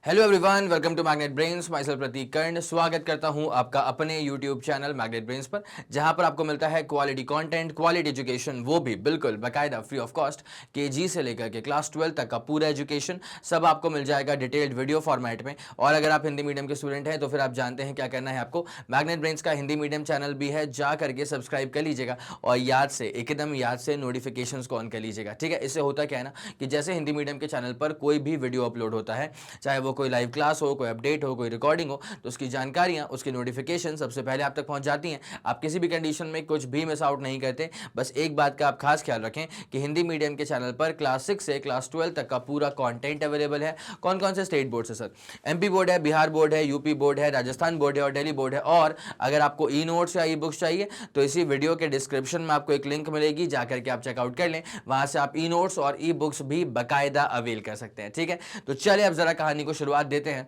Hello everyone, welcome to Magnet Brains. Myself Prateek Karn स्वागत करता हूं आपका अपने यूट्यूब चैनल मैग्नेट ब्रेन्स पर, जहां पर आपको मिलता है क्वालिटी कंटेंट, क्वालिटी एजुकेशन, वो भी बिल्कुल बाकायदा फ्री ऑफ कॉस्ट। केजी से लेकर के क्लास 12 तक का पूरा एजुकेशन सब आपको मिल जाएगा डिटेल्ड वीडियो फॉर्मेट में। और अगर आप हिंदी मीडियम के स्टूडेंट हैं तो फिर आप जानते हैं क्या करना है आपको। मैग्नेट ब्रेन्स का हिंदी मीडियम चैनल भी है, जा करके सब्सक्राइब कर लीजिएगा और याद से, एकदम याद से नोटिफिकेशंस को ऑन कर लीजिएगा। ठीक है, इससे होता क्या है ना कि जैसे हिंदी मीडियम के चैनल पर कोई भी वीडियो अपलोड होता है, चाहे वो कोई लाइव क्लास हो, कोई अपडेट हो, कोई रिकॉर्डिंग हो, तो उसकी जानकारियां, उसकी नोटिफिकेशन सबसे पहले आप तक पहुंच जाती हैं। आप किसी भी कंडीशन में कुछ भी मिस आउट नहीं करते। बस एक बात का आप खास ख्याल रखें कि हिंदी मीडियम के चैनल पर क्लास 6 से क्लास 12 तक का पूरा कंटेंट अवेलेबल है। कौन कौन से स्टेट बोर्ड से सर? एमपी बोर्ड है, बिहार बोर्ड है, यूपी बोर्ड है, राजस्थान बोर्ड है और दिल्ली बोर्ड है। और अगर आपको ई नोट्स या ई बुक्स चाहिए तो इसी वीडियो के डिस्क्रिप्शन में आपको एक लिंक मिलेगी, जाकर के आप चेकआउट कर लें। वहां से आप ई नोट्स और ई बुक्स भी बाकायदा अवेल कर सकते हैं। ठीक है, तो चलिए अब जरा कहानी को शुरुआत देते हैं।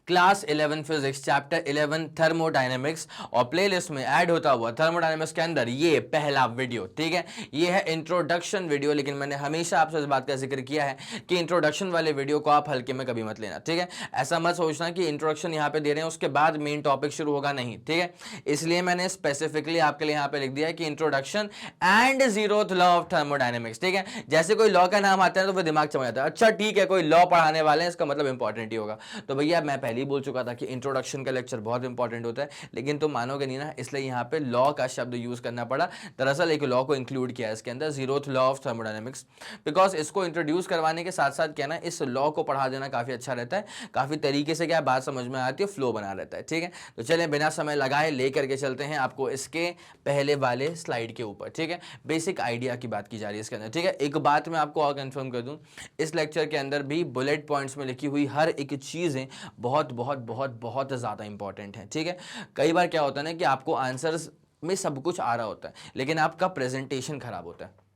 क्लास 11 फिजिक्स चैप्टर 11 थर्मोडायनेमिक्स और प्लेलिस्ट में ऐड होता हुआ थर्मोडायनेमिक्स के अंदर ये पहला वीडियो। ठीक है, ये है इंट्रोडक्शन वीडियो, लेकिन मैंने हमेशा आपसे इस बात का जिक्र किया है कि इंट्रोडक्शन वाले वीडियो को आप हल्के में कभी मत लेना। ठीक है, ऐसा मत सोचना कि इंट्रोडक्शन यहाँ पे दे रहे हैं उसके बाद मेन टॉपिक शुरू होगा, नहीं। ठीक है, इसलिए मैंने स्पेसिफिकली आपके लिए यहाँ पे लिख दिया है कि introduction and zeroth law of thermodynamics. ठीक है, जैसे कोई लॉ का नाम आता है तो फिर दिमाग चमक जाता है, अच्छा ठीक है कोई लॉ पढ़ाने वाले हैं, इसका मतलब इंपॉर्टेंट ही होगा। तो भैया मैं पहले बोल चुका था कि इंट्रोडक्शन का लेक्चर बहुत इंपॉर्टेंट होता है, लेकिन तुम मानोगे नहीं ना, इसलिए यहां पे लॉ का शब्द यूज करना पड़ा। दरअसल एक लॉ को इंक्लूड किया है इसके अंदर, zeroth law of thermodynamics, because इसको इंट्रोड्यूस करवाने के साथ साथ क्या ना, इस लॉ को पढ़ा देना काफी अच्छा रहता है, काफी तरीके से क्या बात समझ में आती है, फ्लो बना रहता है। ठीक है, तो चले बिना समय लगाए लेकर के चलते हैं आपको इसके पहले वाले स्लाइड के ऊपर। ठीक है, बेसिक आइडिया की बात की जा रही है इसके अंदर। ठीक है, एक बात मैं आपको और कंफर्म कर दूं, इस लेक्चर के अंदर भी बुलेट पॉइंट्स में लिखी हुई हर एक चीजें बहुत बहुत बहुत बहुत ज़्यादा इंपॉर्टेंट है। ठीक है, कई बार क्या होता है ना कि आपको आंसर्स में सब कुछ आ रहा होता है, लेकिन आपका प्रेजेंटेशन खराब होता है,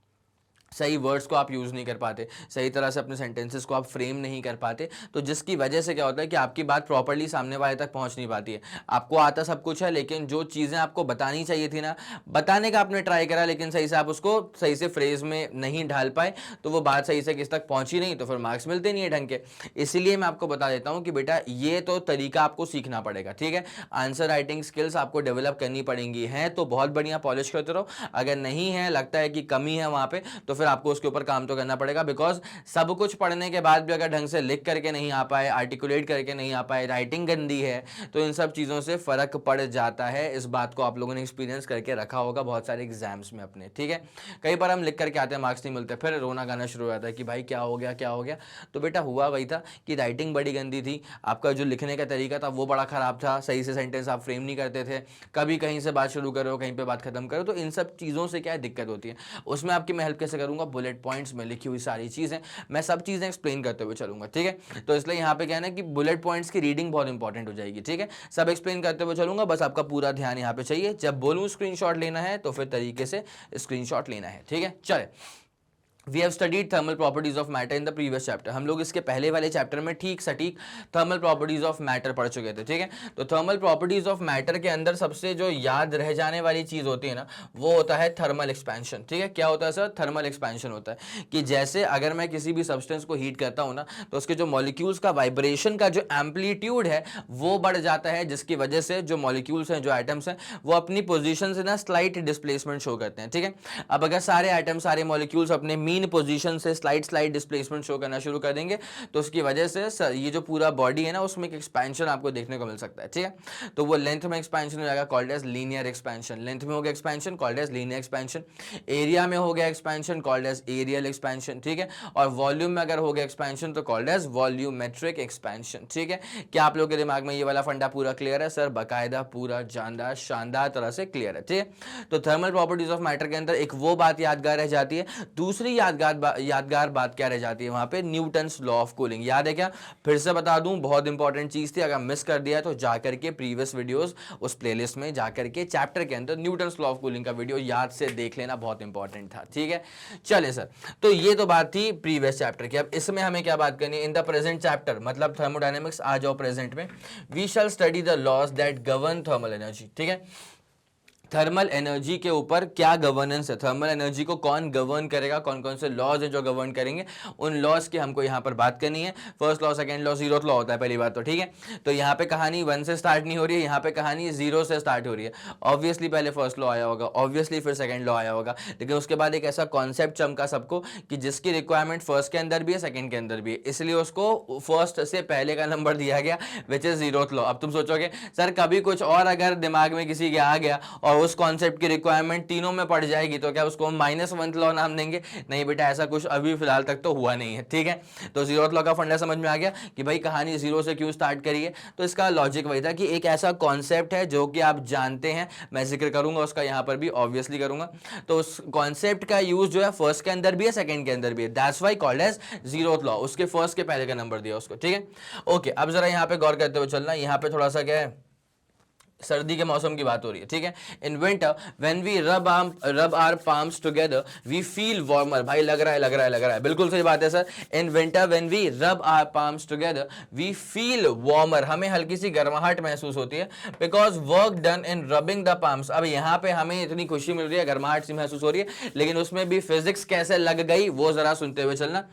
सही वर्ड्स को आप यूज़ नहीं कर पाते, सही तरह से अपने सेंटेंसेस को आप फ्रेम नहीं कर पाते, तो जिसकी वजह से क्या होता है कि आपकी बात प्रॉपर्ली सामने वाले तक पहुंच नहीं पाती है। आपको आता सब कुछ है, लेकिन जो चीज़ें आपको बतानी चाहिए थी ना, बताने का आपने ट्राई करा, लेकिन सही से आप उसको सही से फ्रेज में नहीं ढाल पाए, तो वो बात सही से किस तक पहुंची नहीं, तो फिर मार्क्स मिलते नहीं है ढंग के। इसलिए मैं आपको बता देता हूँ कि बेटा ये तो तरीका आपको सीखना पड़ेगा। ठीक है, आंसर राइटिंग स्किल्स आपको डेवलप करनी पड़ेंगी, हैं तो बहुत बढ़िया पॉलिश करते रहो, अगर नहीं है, लगता है कि कमी है वहां पे, तो फिर आपको उसके ऊपर काम तो करना पड़ेगा। बिकॉज सब कुछ पढ़ने के बाद भी अगर ढंग से लिख करके नहीं आ पाए, आर्टिकुलेट करके नहीं आ पाए, राइटिंग गंदी है, तो इन सब चीज़ों से फर्क पड़ जाता है। इस बात को आप लोगों ने एक्सपीरियंस करके रखा होगा बहुत सारे एग्जाम्स में अपने। ठीक है, कई बार हम लिख करके आते हैं, मार्क्स नहीं मिलते, फिर रोना गाना शुरू हो जाता है कि भाई क्या हो गया क्या हो गया। तो बेटा हुआ वही था कि राइटिंग बड़ी गंदी थी, आपका जो लिखने का तरीका था वो बड़ा खराब था, सही से सेंटेंस आप फ्रेम नहीं करते थे, कभी कहीं से बात शुरू करो, कहीं पे बात खत्म करो, तो इन सब चीज़ों से क्या दिक्कत होती है। उसमें आपकी मैं हेल्प कैसे करूंगा, बुलेट पॉइंट्स में लिखी हुई सारी चीज़ें मैं सब चीज़ें एक्सप्लेन करते हुए चलूंगा। ठीक है, तो इसलिए यहाँ पे क्या है ना कि बुलेट पॉइंट्स की रीडिंग बहुत इंपॉर्टेंट हो जाएगी। ठीक है, सब एक्सप्लेन करते हुए चलूंगा, बस आपका पूरा ध्यान यहाँ पे चाहिए। जब बोलूँ स्क्रीनशॉट लेना है तो फिर तरीके से स्क्रीनशॉट लेना है। ठीक है, चले। We have studied thermal properties of matter in the previous chapter. हम लोग इसके पहले वाले चैप्टर में ठीक सटीक थर्मल प्रॉपर्टीज ऑफ मैटर पढ़ चुके थे। ठीक है, तो थर्मल प्रॉपर्टीज ऑफ मैटर के अंदर सबसे जो याद रह जाने वाली चीज होती है ना, वो होता है थर्मल एक्सपेंशन। ठीक है, क्या होता है सर? थर्मल एक्सपेंशन होता है कि जैसे अगर मैं किसी भी सब्सटेंस को हीट करता हूं ना, तो उसके जो मॉलिक्यूल्स का वाइब्रेशन का जो एम्पलीट्यूड है वो बढ़ जाता है, जिसकी वजह से जो मॉलिक्यूल्स हैं, जो एटम्स हैं, वो अपनी पोजिशन से ना स्लाइट डिस्प्लेसमेंट शो करते हैं। ठीक है, अब अगर सारे एटम, सारे मॉलिक्यूल्स अपने मीन पोजीशन से स्लाइड डिस्प्लेसमेंट शो करना शुरू कर देंगे, तो उसकी वजह से ये जो पूरा बॉडी है ना, उसमें एक एक्सपेंशन आपको देखने को मिल सकता है। ठीक है, तो वो लेंथ में एक्सपेंशन हो जाएगा, called as linear expansion. Length में हो गया expansion, called as linear expansion. Area में हो गया expansion, called as areal expansion. ठीक है, और वॉल्यूम में अगर हो गया एक्सपेंशन तो कॉल्ड एज वॉल्यूमेट्रिक एक्सपेंशन। ठीक है, क्या आप लोगों के दिमाग में ये वाला फंडा पूरा क्लियर है? सर बाकायदा पूरा जानदार शानदार तरह से क्लियर है। ठीक है, तो थर्मल प्रॉपर्टीज ऑफ मैटर के अंदर एक वो बात यादगार रह जाती है, दूसरी यादगार बात क्या रह जाती है वहां पे? Newton's law of cooling. याद है क्या? फिर से बता दूं, बहुत इंपॉर्टेंट चीज थी, अगर मिस कर दिया तो जाकर के प्रीवियस वीडियोस उस प्लेलिस्ट में जाकर के चैप्टर के अंदर न्यूटन्स लॉ ऑफ कूलिंग का वीडियो याद से देख लेना, बहुत इंपॉर्टेंट था। ठीक है, चले सर, तो ये तो बात थी प्रीवियस चैप्टर की। अब इसमें हमें क्या बात करनी है? इन द प्रेजेंट चैप्टर, मतलब थर्मोडायनेमिक्स आ जाओ प्रेजेंट में, we shall study the laws that govern thermal energy. ठीक है, थर्मल एनर्जी के ऊपर क्या गवर्नेंस है, थर्मल एनर्जी को कौन गवर्न करेगा, कौन कौन से लॉज हैं जो गवर्न करेंगे, उन लॉज की हमको यहाँ पर बात करनी है। First law, second law, zeroth law होता है पहली बात तो, ठीक है। तो यहाँ पे कहानी 1 से स्टार्ट नहीं हो रही है, यहाँ पे कहानी 0 से स्टार्ट हो रही है। ऑब्वियसली पहले फर्स्ट लॉ आया होगा, ऑब्वियसली फिर सेकंड लॉ आया होगा, लेकिन उसके बाद एक ऐसा कॉन्सेप्ट चमका सबको कि जिसकी रिक्वायरमेंट फर्स्ट के अंदर भी है, सेकंड के अंदर भी है, इसलिए उसको फर्स्ट से पहले का नंबर दिया गया, विच इज जीरोथ लॉ। अब तुम सोचोगे सर कभी कुछ और अगर दिमाग में किसी के आ गया और उस कॉन्सेप्ट की रिक्वायरमेंट तीनों में पड़ जाएगी तो क्या उसको -1 लॉ नाम देंगे? नहीं बेटा, ऐसा कुछ अभी फिलहाल तक तो हुआ नहीं है, ठीक है। तो जीरोथ लॉ का फंडा समझ में आ गया कि भाई कहानी 0 से क्यों स्टार्ट करी है। तो इसका लॉजिक वही था कि एक ऐसा कॉन्सेप्ट है जो कि आप जानते हैं, मैं जिक्र करूंगा उसका यहाँ पर भी, ऑब्वियसली करूंगा। तो उस कॉन्सेप्ट का यूज जो है फर्स्ट के अंदर भी है, सेकंड के अंदर भी है, that's why called as zeroth law. उसके फर्स्ट के पहले का नंबर दिया उसको, ठीक है। ओके, अब जरा यहाँ पे गौर करते हुए चलना, यहाँ पे थोड़ा सा क्या है, सर्दी के मौसम की बात हो रही है, ठीक है। In winter when we rub our palms together we feel warmer. भाई लग रहा है, बिल्कुल सही बात है sir. In winter when we rub our palms together we feel warmer, हमें हल्की सी गर्माहट महसूस होती है, because work done in rubbing the palms. अब यहाँ पे हमें इतनी खुशी मिल रही है, गर्माहट सी महसूस हो रही है, लेकिन उसमें भी फिजिक्स कैसे लग गई वो जरा सुनते हुए चलना।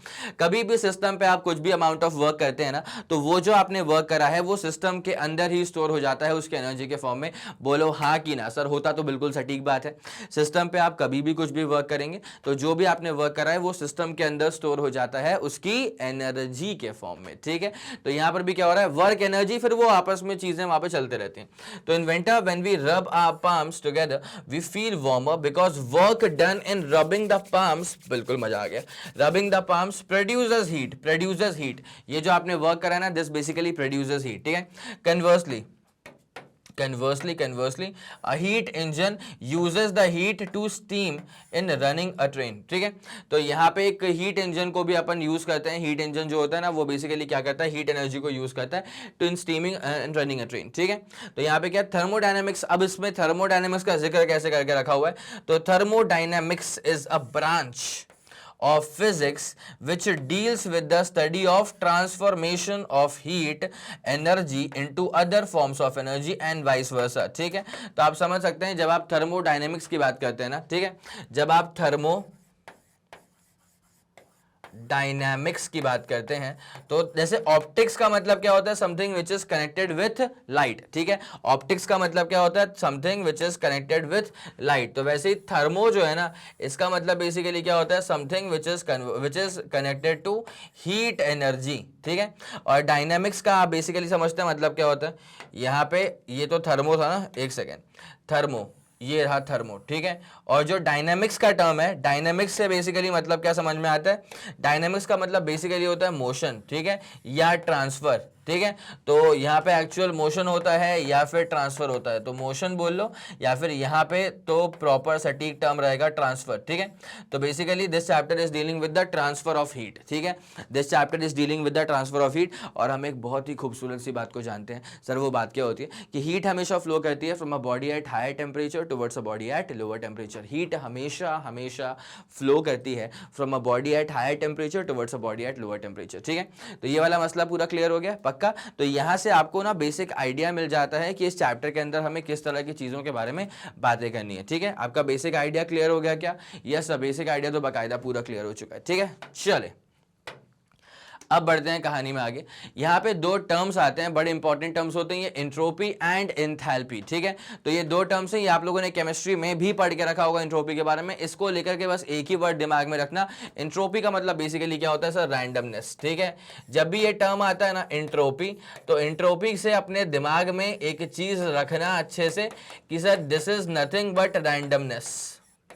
कभी भी सिस्टम पे आप कुछ भी अमाउंट ऑफ वर्क करते हैं ना, तो वो जो आपने वर्क करा है वो सिस्टम के अंदर ही स्टोर हो जाता है उसके एनर्जी के फॉर्म में। बोलो हाँ कि ना सर, होता तो बिल्कुल सटीक बात है। सिस्टम पे आप कभी भी कुछ भी वर्क करेंगे तो जो भी आपने वर्क करा है वो सिस्टम के अंदर स्टोर हो जाता है उसकी एनर्जी के फॉर्म में, ठीक है। तो यहां पर भी क्या हो रहा है, वर्क एनर्जी, फिर वो आपस में चीजें वहां पे चलते रहती हैं। तो in winter when we rub our palms together we feel warmer because work done in rubbing the palms, बिल्कुल मजा आ गया, rubbing the palms produces heat. ये जो आपने वर्क करा है ना, दिस बेसिकली प्रोड्यूसेस हीट, ठीक है। Conversely, a heat engine uses the heat to steam in running a train, ठीक है। तो यहाँ पे एक हीट इंजन को भी अपन यूज करते हैं। हीट इंजन जो होता है ना वो बेसिकली क्या करता है, हीट एनर्जी को यूज करता है to in steaming and running a train, ठीक है। तो यहाँ पे क्या थर्मोडायनेमिक्स, अब इसमें थर्मोडायनेमिक्स का जिक्र कैसे करके रखा हुआ है, तो thermodynamics is a branch of physics which deals with the study of transformation of heat energy into other forms of energy and vice versa, ठीक है। तो आप समझ सकते हैं जब आप थर्मोडायनेमिक्स की बात करते हैं ना, ठीक है, जब आप डायनामिक्स की बात करते हैं तो जैसे ऑप्टिक्स का मतलब क्या होता है, something which is connected with light, ठीक है। ऑप्टिक्स का मतलब क्या होता है, something which is connected with light. तो वैसे ही थर्मो जो है ना, इसका मतलब बेसिकली क्या होता है, something which is connected to heat energy, ठीक है। और डायनामिक्स का आप बेसिकली समझते हैं मतलब क्या होता है। यहाँ पे ये तो थर्मो था ना, एक सेकेंड, थर्मो, ये रहा थर्मो, ठीक है। और जो डायनामिक्स का टर्म है, डायनामिक्स से बेसिकली मतलब क्या समझ में आता है, डायनामिक्स का मतलब बेसिकली होता है मोशन, ठीक है, या ट्रांसफर, ठीक है। तो यहाँ पे एक्चुअल मोशन होता है या फिर ट्रांसफर होता है, तो मोशन बोल लो, या फिर यहाँ पे तो प्रॉपर सटीक टर्म रहेगा ट्रांसफर, ठीक है। तो basically this chapter is dealing with the transfer of heat, ठीक है। This chapter is dealing with the transfer of heat. और हम एक बहुत ही खूबसूरत सी बात को जानते हैं सर, वो बात क्या होती है कि हीट हमेशा फ्लो करती है from a body at higher temperature towards a body at lower temperature. Heat हमेशा फ्लो करती है from a body at higher temperature towards a body at lower temperature, ठीक है। तो ये वाला मसला पूरा क्लियर हो गया पक्का। तो यहां से आपको ना बेसिक आइडिया मिल जाता है कि इस चैप्टर के अंदर हमें किस तरह की चीजों के बारे में बातें करनी है, ठीक है। आपका बेसिक आइडिया क्लियर हो गया क्या? यस, बेसिक आइडिया तो बाकायदा पूरा क्लियर हो चुका है, ठीक है। चले अब बढ़ते हैं कहानी में आगे। यहाँ पे दो टर्म्स आते हैं, बड़े इंपॉर्टेंट टर्म्स होते हैं ये, एंट्रोपी एंड एंथैल्पी, ठीक है। तो ये दो टर्म्स हैं, ये आप लोगों ने केमिस्ट्री में भी पढ़ के रखा होगा एंट्रोपी के बारे में। इसको लेकर के बस एक ही वर्ड दिमाग में रखना, एंट्रोपी का मतलब बेसिकली क्या होता है सर, रैंडमनेस, ठीक है। जब भी ये टर्म आता है ना एंट्रोपी, तो एंट्रोपी से अपने दिमाग में एक चीज रखना अच्छे से कि sir this is nothing but randomness,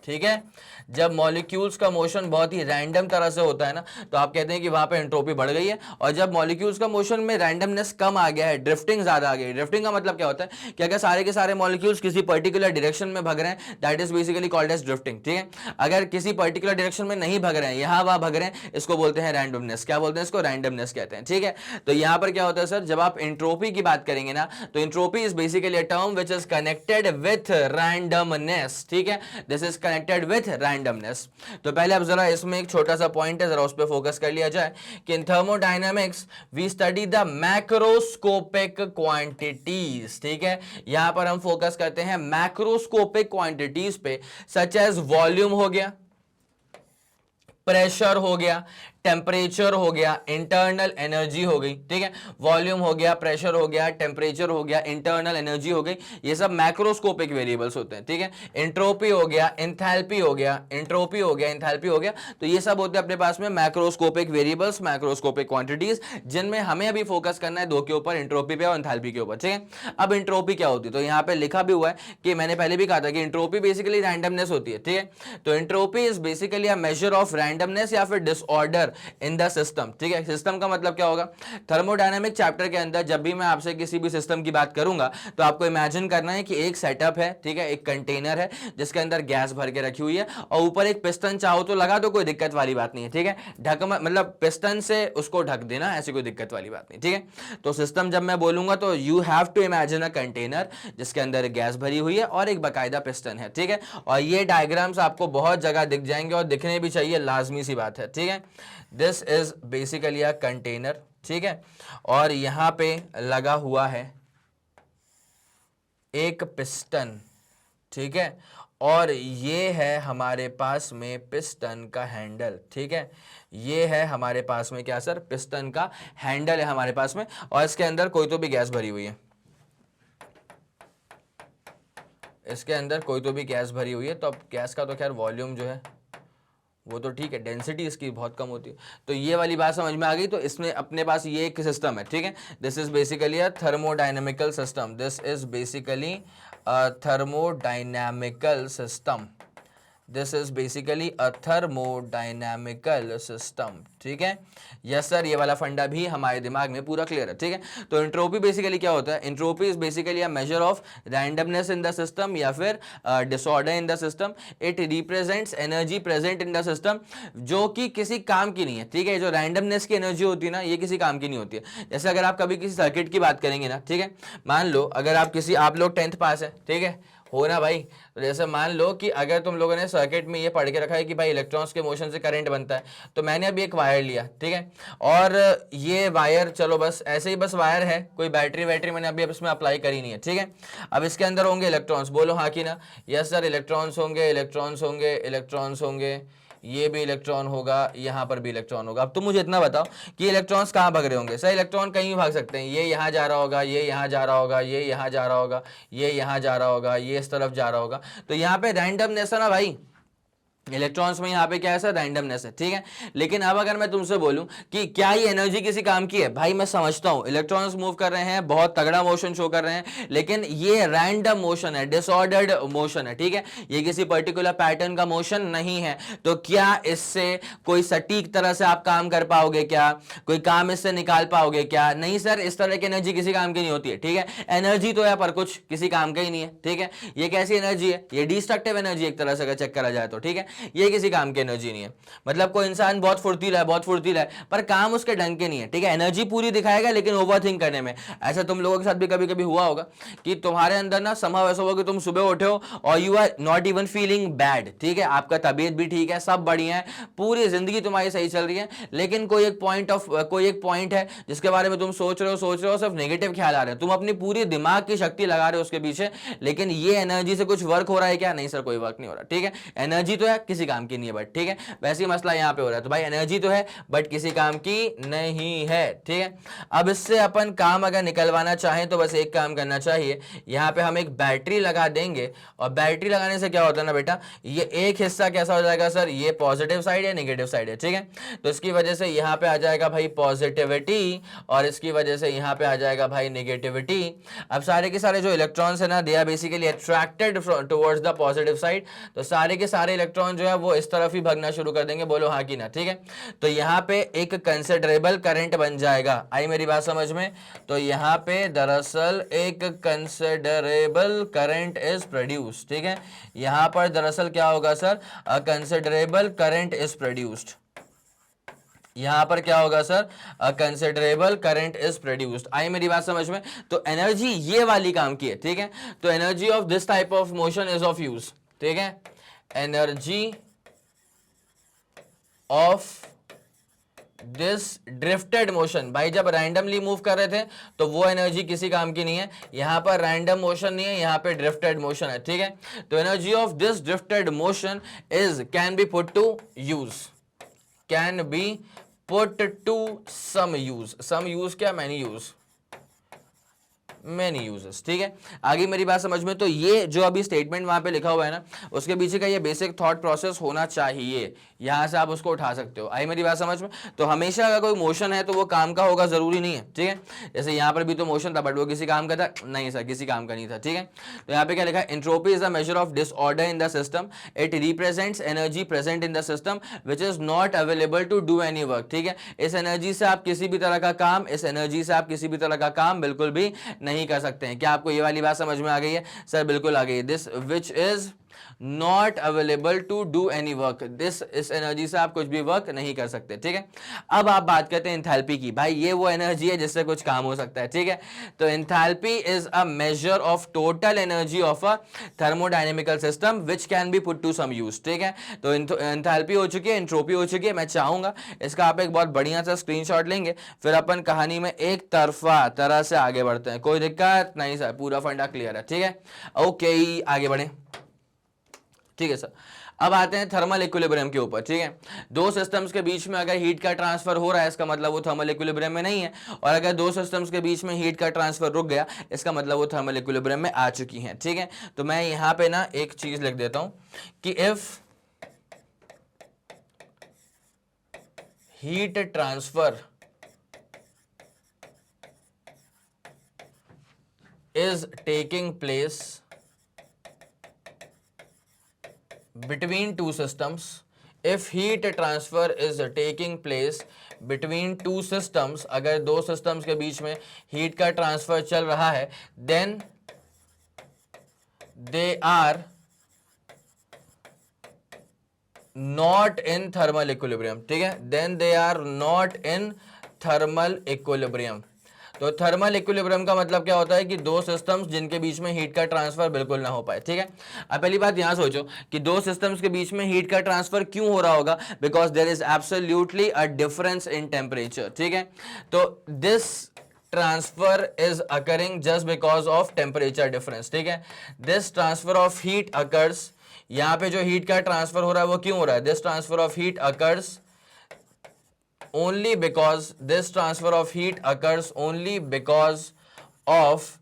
ठीक है। जब मॉलिक्यूल्स का मोशन बहुत ही रैंडम तरह से होता है ना, तो आप कहते हैं कि वहां पे एंट्रोपी बढ़ गई है। और जब मॉलिक्यूल्स का मोशन में रैंडमनेस कम आ गया है, ड्रिफ्टिंग ज्यादा आ गई है। ड्रिफ्टिंग का मतलब क्या होता है कि अगर सारे के सारे मॉलिक्यूल्स किसी पर्टिकुलर डायरेक्शन में भग रहे हैं, that is basically called as drifting, ठीक है। अगर किसी पर्टिकुलर डायरेक्शन में नहीं भग रहे हैं, यहां वहां भग रहे हैं, इसको बोलते हैं रैंडमनेस। क्या बोलते हैं इसको? रैंडमनेस कहते हैं, ठीक है। तो यहां पर क्या होता है सर, जब आप एंट्रोपी की बात करेंगे ना, तो entropy is basically a term which is connected with randomness, ठीक है। This is connected with randomness. तो पहले अब जरा इसमें एक छोटा सा पॉइंट है, जरा उस पर फोकस कर लिया जाए कि in thermodynamics we study the macroscopic quantities. ठीक है, यहां पर हम फोकस करते हैं मैक्रोस्कोपिक क्वांटिटीज पे, सच एज वॉल्यूम हो गया, प्रेशर हो गया, टेम्परेचर हो गया, इंटरनल एनर्जी हो गई। ठीक है, वॉल्यूम हो गया, प्रेशर हो गया, टेम्परेचर हो गया, इंटरनल एनर्जी हो गई, ये सब मैक्रोस्कोपिक वेरिएबल्स होते हैं। ठीक है, एंट्रोपी हो गया, एंथैल्पी हो गया, एंट्रोपी हो गया, एंथैल्पी हो गया, तो ये सब होते हैं अपने पास में मैक्रोस्कोपिक वेरिएबल्स, मैक्रोस्कोपिक क्वांटिटीज, जिनमें हमें अभी फोकस करना है दो के ऊपर, एंट्रोपी पे और एंथैल्पी के ऊपर। ठीक है, अब एंट्रोपी क्या होती है, तो यहाँ पे लिखा भी हुआ है कि मैंने पहले भी कहा था कि एंट्रोपी बेसिकली रैंडमनेस होती है। ठीक है, तो entropy is basically a measure of randomness या फिर डिसऑर्डर इन द सिस्टम। ठीक है, सिस्टम का मतलब क्या होगा, थर्मोडायनामिक चैप्टर के अंदर जब भी मैं आपसे किसी भी सिस्टम की बात करूंगा तो आपको इमेजिन करना है कि एक सेटअप है, ठीक है, एक कंटेनर है जिसके अंदर गैस भर के रखी हुई है और ऊपर एक पिस्टन चाहो तो लगा दो, कोई दिक्कत वाली बात नहीं है। ठीक है, ढक मतलब पिस्टन से उसको ढक देना, ऐसी कोई दिक्कत वाली बात नहीं। ठीक है, तो सिस्टम जब मैं बोलूंगा तो you have to imagine a container जिसके अंदर गैस भरी हुई है और एक बाकायदा पिस्टन है। ठीक है, और ये डायग्राम्स आपको बहुत जगह दिख जाएंगे और दिखने भी चाहिए, लाजमी सी बात है। ठीक है, this is basically a container. ठीक है, और यहां पे लगा हुआ है एक पिस्टन। ठीक है, और ये है हमारे पास में पिस्टन का हैंडल। ठीक है, ये है हमारे पास में क्या सर, पिस्टन का हैंडल है हमारे पास में, और इसके अंदर कोई तो भी गैस भरी हुई है, इसके अंदर कोई तो भी गैस भरी हुई है। तो अब गैस का तो खैर वॉल्यूम जो है वो तो ठीक है, डेंसिटी इसकी बहुत कम होती है। तो ये वाली बात समझ में आ गई। तो इसमें अपने पास ये एक सिस्टम है। ठीक है, this is basically a thermodynamical system, this is basically a thermodynamical system, this is basically a thermodynamical system. ठीक है, यस सर, ये वाला फंडा भी हमारे दिमाग में पूरा क्लियर है। ठीक है, तो एंट्रोपी बेसिकली क्या होता है, entropy is basically a measure of randomness in the system या फिर disorder in the system. It represents energy present in the system जो कि किसी काम की नहीं है। ठीक है, जो रैंडमनेस की एनर्जी होती है ना, ये किसी काम की नहीं होती है। जैसे अगर आप कभी किसी सर्किट की बात करेंगे ना, ठीक है, मान लो अगर आप लोग 10th पास है, ठीक है, हो ना भाई, तो जैसे मान लो कि अगर तुम लोगों ने सर्किट में ये पढ़ के रखा है कि भाई इलेक्ट्रॉन्स के मोशन से करंट बनता है, तो मैंने अभी एक वायर लिया, ठीक है, और ये वायर चलो बस ऐसे ही बस वायर है, कोई बैटरी मैंने अभी इसमें अप्लाई करी नहीं है। ठीक है, अब इसके अंदर होंगे इलेक्ट्रॉन्स, बोलो हाँ कि ना, यस सर, इलेक्ट्रॉन्स होंगे, इलेक्ट्रॉन्स होंगे, इलेक्ट्रॉन्स होंगे, ये भी इलेक्ट्रॉन होगा, यहाँ पर भी इलेक्ट्रॉन होगा। अब तुम मुझे इतना बताओ कि इलेक्ट्रॉन्स कहाँ भाग रहे होंगे। सर इलेक्ट्रॉन कहीं भी भाग सकते हैं, ये यहाँ जा रहा होगा, ये यहाँ जा रहा होगा, ये यहाँ जा रहा होगा, ये यहाँ जा रहा होगा, ये इस तरफ जा रहा होगा। तो यहाँ पे रैंडमनेस है ना भाई, इलेक्ट्रॉन्स में यहाँ पे क्या है सर, रैंडमनेस है। ठीक है, लेकिन अब अगर मैं तुमसे बोलूं कि क्या ये एनर्जी किसी काम की है, भाई मैं समझता हूं इलेक्ट्रॉन्स मूव कर रहे हैं, बहुत तगड़ा मोशन शो कर रहे हैं, लेकिन ये रैंडम मोशन है, डिसऑर्डर्ड मोशन है। ठीक है, ये किसी पर्टिकुलर पैटर्न का मोशन नहीं है। तो क्या इससे कोई सटीक तरह से आप काम कर पाओगे, क्या कोई काम इससे निकाल पाओगे क्या? नहीं सर, इस तरह की एनर्जी किसी काम की नहीं होती है। ठीक है, एनर्जी तो है पर कुछ किसी काम का ही नहीं है। ठीक है, ये कैसी एनर्जी है, ये डिस्ट्रक्टिव एनर्जी एक तरह से अगर चेक करा जाए तो। ठीक है, ये किसी काम की एनर्जी नहीं है। मतलब कोई इंसान बहुत फुर्तीला है पर काम उसके ढंग के नहीं है। ठीक है, एनर्जी पूरी दिखाएगा लेकिन ओवरथिंक करने में। ऐसा तुम लोगों के साथ भी कभी कभी हुआ होगा कि तुम्हारे अंदर ना संभव ऐसा होगा कि तुम सुबह उठे हो और you are not even feeling bad. ठीक है, आपका तबीयत भी ठीक है, सब बढ़िया है, पूरी जिंदगी तुम्हारी सही चल रही है, लेकिन कोई एक पॉइंट है जिसके बारे में तुम सोच रहे हो, सिर्फ नेगेटिव ख्याल आ रहे हैं, तुम अपनी पूरी दिमाग की शक्ति लगा रहे हो उसके पीछे, लेकिन ये एनर्जी से कुछ वर्क हो रहा है क्या? नहीं सर, कोई वर्क नहीं हो रहा। ठीक है, एनर्जी तो है, किसी काम की नहीं है बट। ठीक है, वैसे ही मसला यहां पे हो रहा है। तो भाई एनर्जी तो है बट किसी काम की नहीं है। ठीक है, अब इससे अपन काम अगर निकलवाना चाहें तो बस एक काम करना चाहिए, यहां पे हम एक बैटरी लगा देंगे, और बैटरी लगाने से क्या होता है ना बेटा, ये एक हिस्सा कैसा हो जाएगा सर, ये पॉजिटिव साइड है, नेगेटिव साइड है। ठीक है, तो इसकी वजह से यहां पे आ जाएगा भाई पॉजिटिविटी, और इसकी वजह से यहां पे आ जाएगा भाई नेगेटिविटी। अब सारे के सारे जो इलेक्ट्रॉन्स है ना, they are basically attracted towards the positive side, तो सारे के सारे इलेक्ट्रॉन जो है वो इस तरफ ही भागना शुरू कर देंगे, बोलो हाँ कि ना। ठीक है, तो यहां पे एक कंसिडरेबल करंट बन जाएगा। आई मेरी बात समझ में? तो यहां पे दरअसल एक कंसिडरेबल करंट इज प्रोड्यूस्ड। ठीक है, यहां पर दरअसल क्या होगा sir, a considerable current is produced. यहां पर क्या होगा sir, a considerable current is produced. आई मेरी बात समझ में? तो एनर्जी ये वाली काम की है। ठीक है, तो energy of this type of motion is of use. ठीक है, energy of this drifted motion. भाई जब रैंडमली मूव कर रहे थे तो वो एनर्जी किसी काम की नहीं है, यहां पर रैंडम मोशन नहीं है, यहां पे ड्रिफ्टेड मोशन है, ठीक है। तो energy of this drifted motion is can be put to use, can be put to some use. Some use क्या, मैनी यूज, मेनी यूजेस, ठीक है। आगे मेरी बात समझ में, तो ये जो अभी स्टेटमेंट वहां पे लिखा हुआ है ना, उसके पीछे का ये बेसिक थॉट प्रोसेस होना चाहिए, यहां से आप उसको उठा सकते हो। आई मेरी बात समझ में? तो हमेशा अगर कोई मोशन है तो वो काम का होगा, जरूरी नहीं है, ठीक है। जैसे यहां पर भी तो मोशन था, बट वो किसी काम का था नहीं सर, किसी काम का नहीं था, ठीक है। तो यहाँ पे क्या लिखा है, entropy is a measure of disorder in the system, it represents energy present in the system which is not available to do any work, ठीक है। इस एनर्जी से आप किसी भी तरह का काम, इस एनर्जी से आप किसी भी तरह का काम बिल्कुल भी नहीं कर सकते हैं। क्या आपको ये वाली बात समझ में आ गई है? सर बिल्कुल आ गई है। This which is not available to do any work, this, इस एनर्जी से आप कुछ भी वर्क नहीं कर सकते, ठीक है। अब आप बात करते हैं एंथैल्पी की। भाई ये वो एनर्जी है जिससे कुछ काम हो सकता है, ठीक है। तो enthalpy is a measure of total energy of a thermodynamical system which can be put to some use, ठीक है। तो एंथैल्पी हो चुकी है, एंट्रोपी हो चुकी है। मैं चाहूंगा इसका आप एक बहुत बढ़िया सा स्क्रीनशॉट लेंगे, फिर अपन कहानी में एक तरफा तरह से आगे बढ़ते हैं। कोई दिक्कत नहीं सर, पूरा फंडा क्लियर है, ठीक है। ओके आगे बढ़े, ठीक है सर। अब आते हैं थर्मल इक्विलिब्रियम के ऊपर, ठीक है। दो सिस्टम्स के बीच में अगर हीट का ट्रांसफर हो रहा है, इसका मतलब वो थर्मल इक्विलिब्रियम में नहीं है, और अगर दो सिस्टम्स के बीच में हीट का ट्रांसफर रुक गया, इसका मतलब वो थर्मल इक्विलिब्रियम में आ चुकी हैं, ठीक है। तो मैं यहां पे ना एक चीज लिख देता हूं कि if heat transfer is taking place between two systems, if heat transfer is taking place between two systems, अगर दो systems के बीच में heat का transfer चल रहा है, then they are not in thermal equilibrium, ठीक है। then they are not in thermal equilibrium। तो थर्मल इक्विलिब्रियम का मतलब क्या होता है कि दो सिस्टम्स जिनके बीच में हीट का ट्रांसफर बिल्कुल ना हो पाए, ठीक है। अब पहली बात यहां सोचो कि दो सिस्टम्स के बीच में हीट का ट्रांसफर क्यों हो रहा होगा, because there is absolutely a difference in temperature, ठीक है। तो this transfer is occurring just because of temperature difference, ठीक है। This transfer of heat occurs, यहां पे जो हीट का ट्रांसफर हो रहा है वो क्यों हो रहा है, this transfer of heat occurs only because this transfer of heat occurs only because of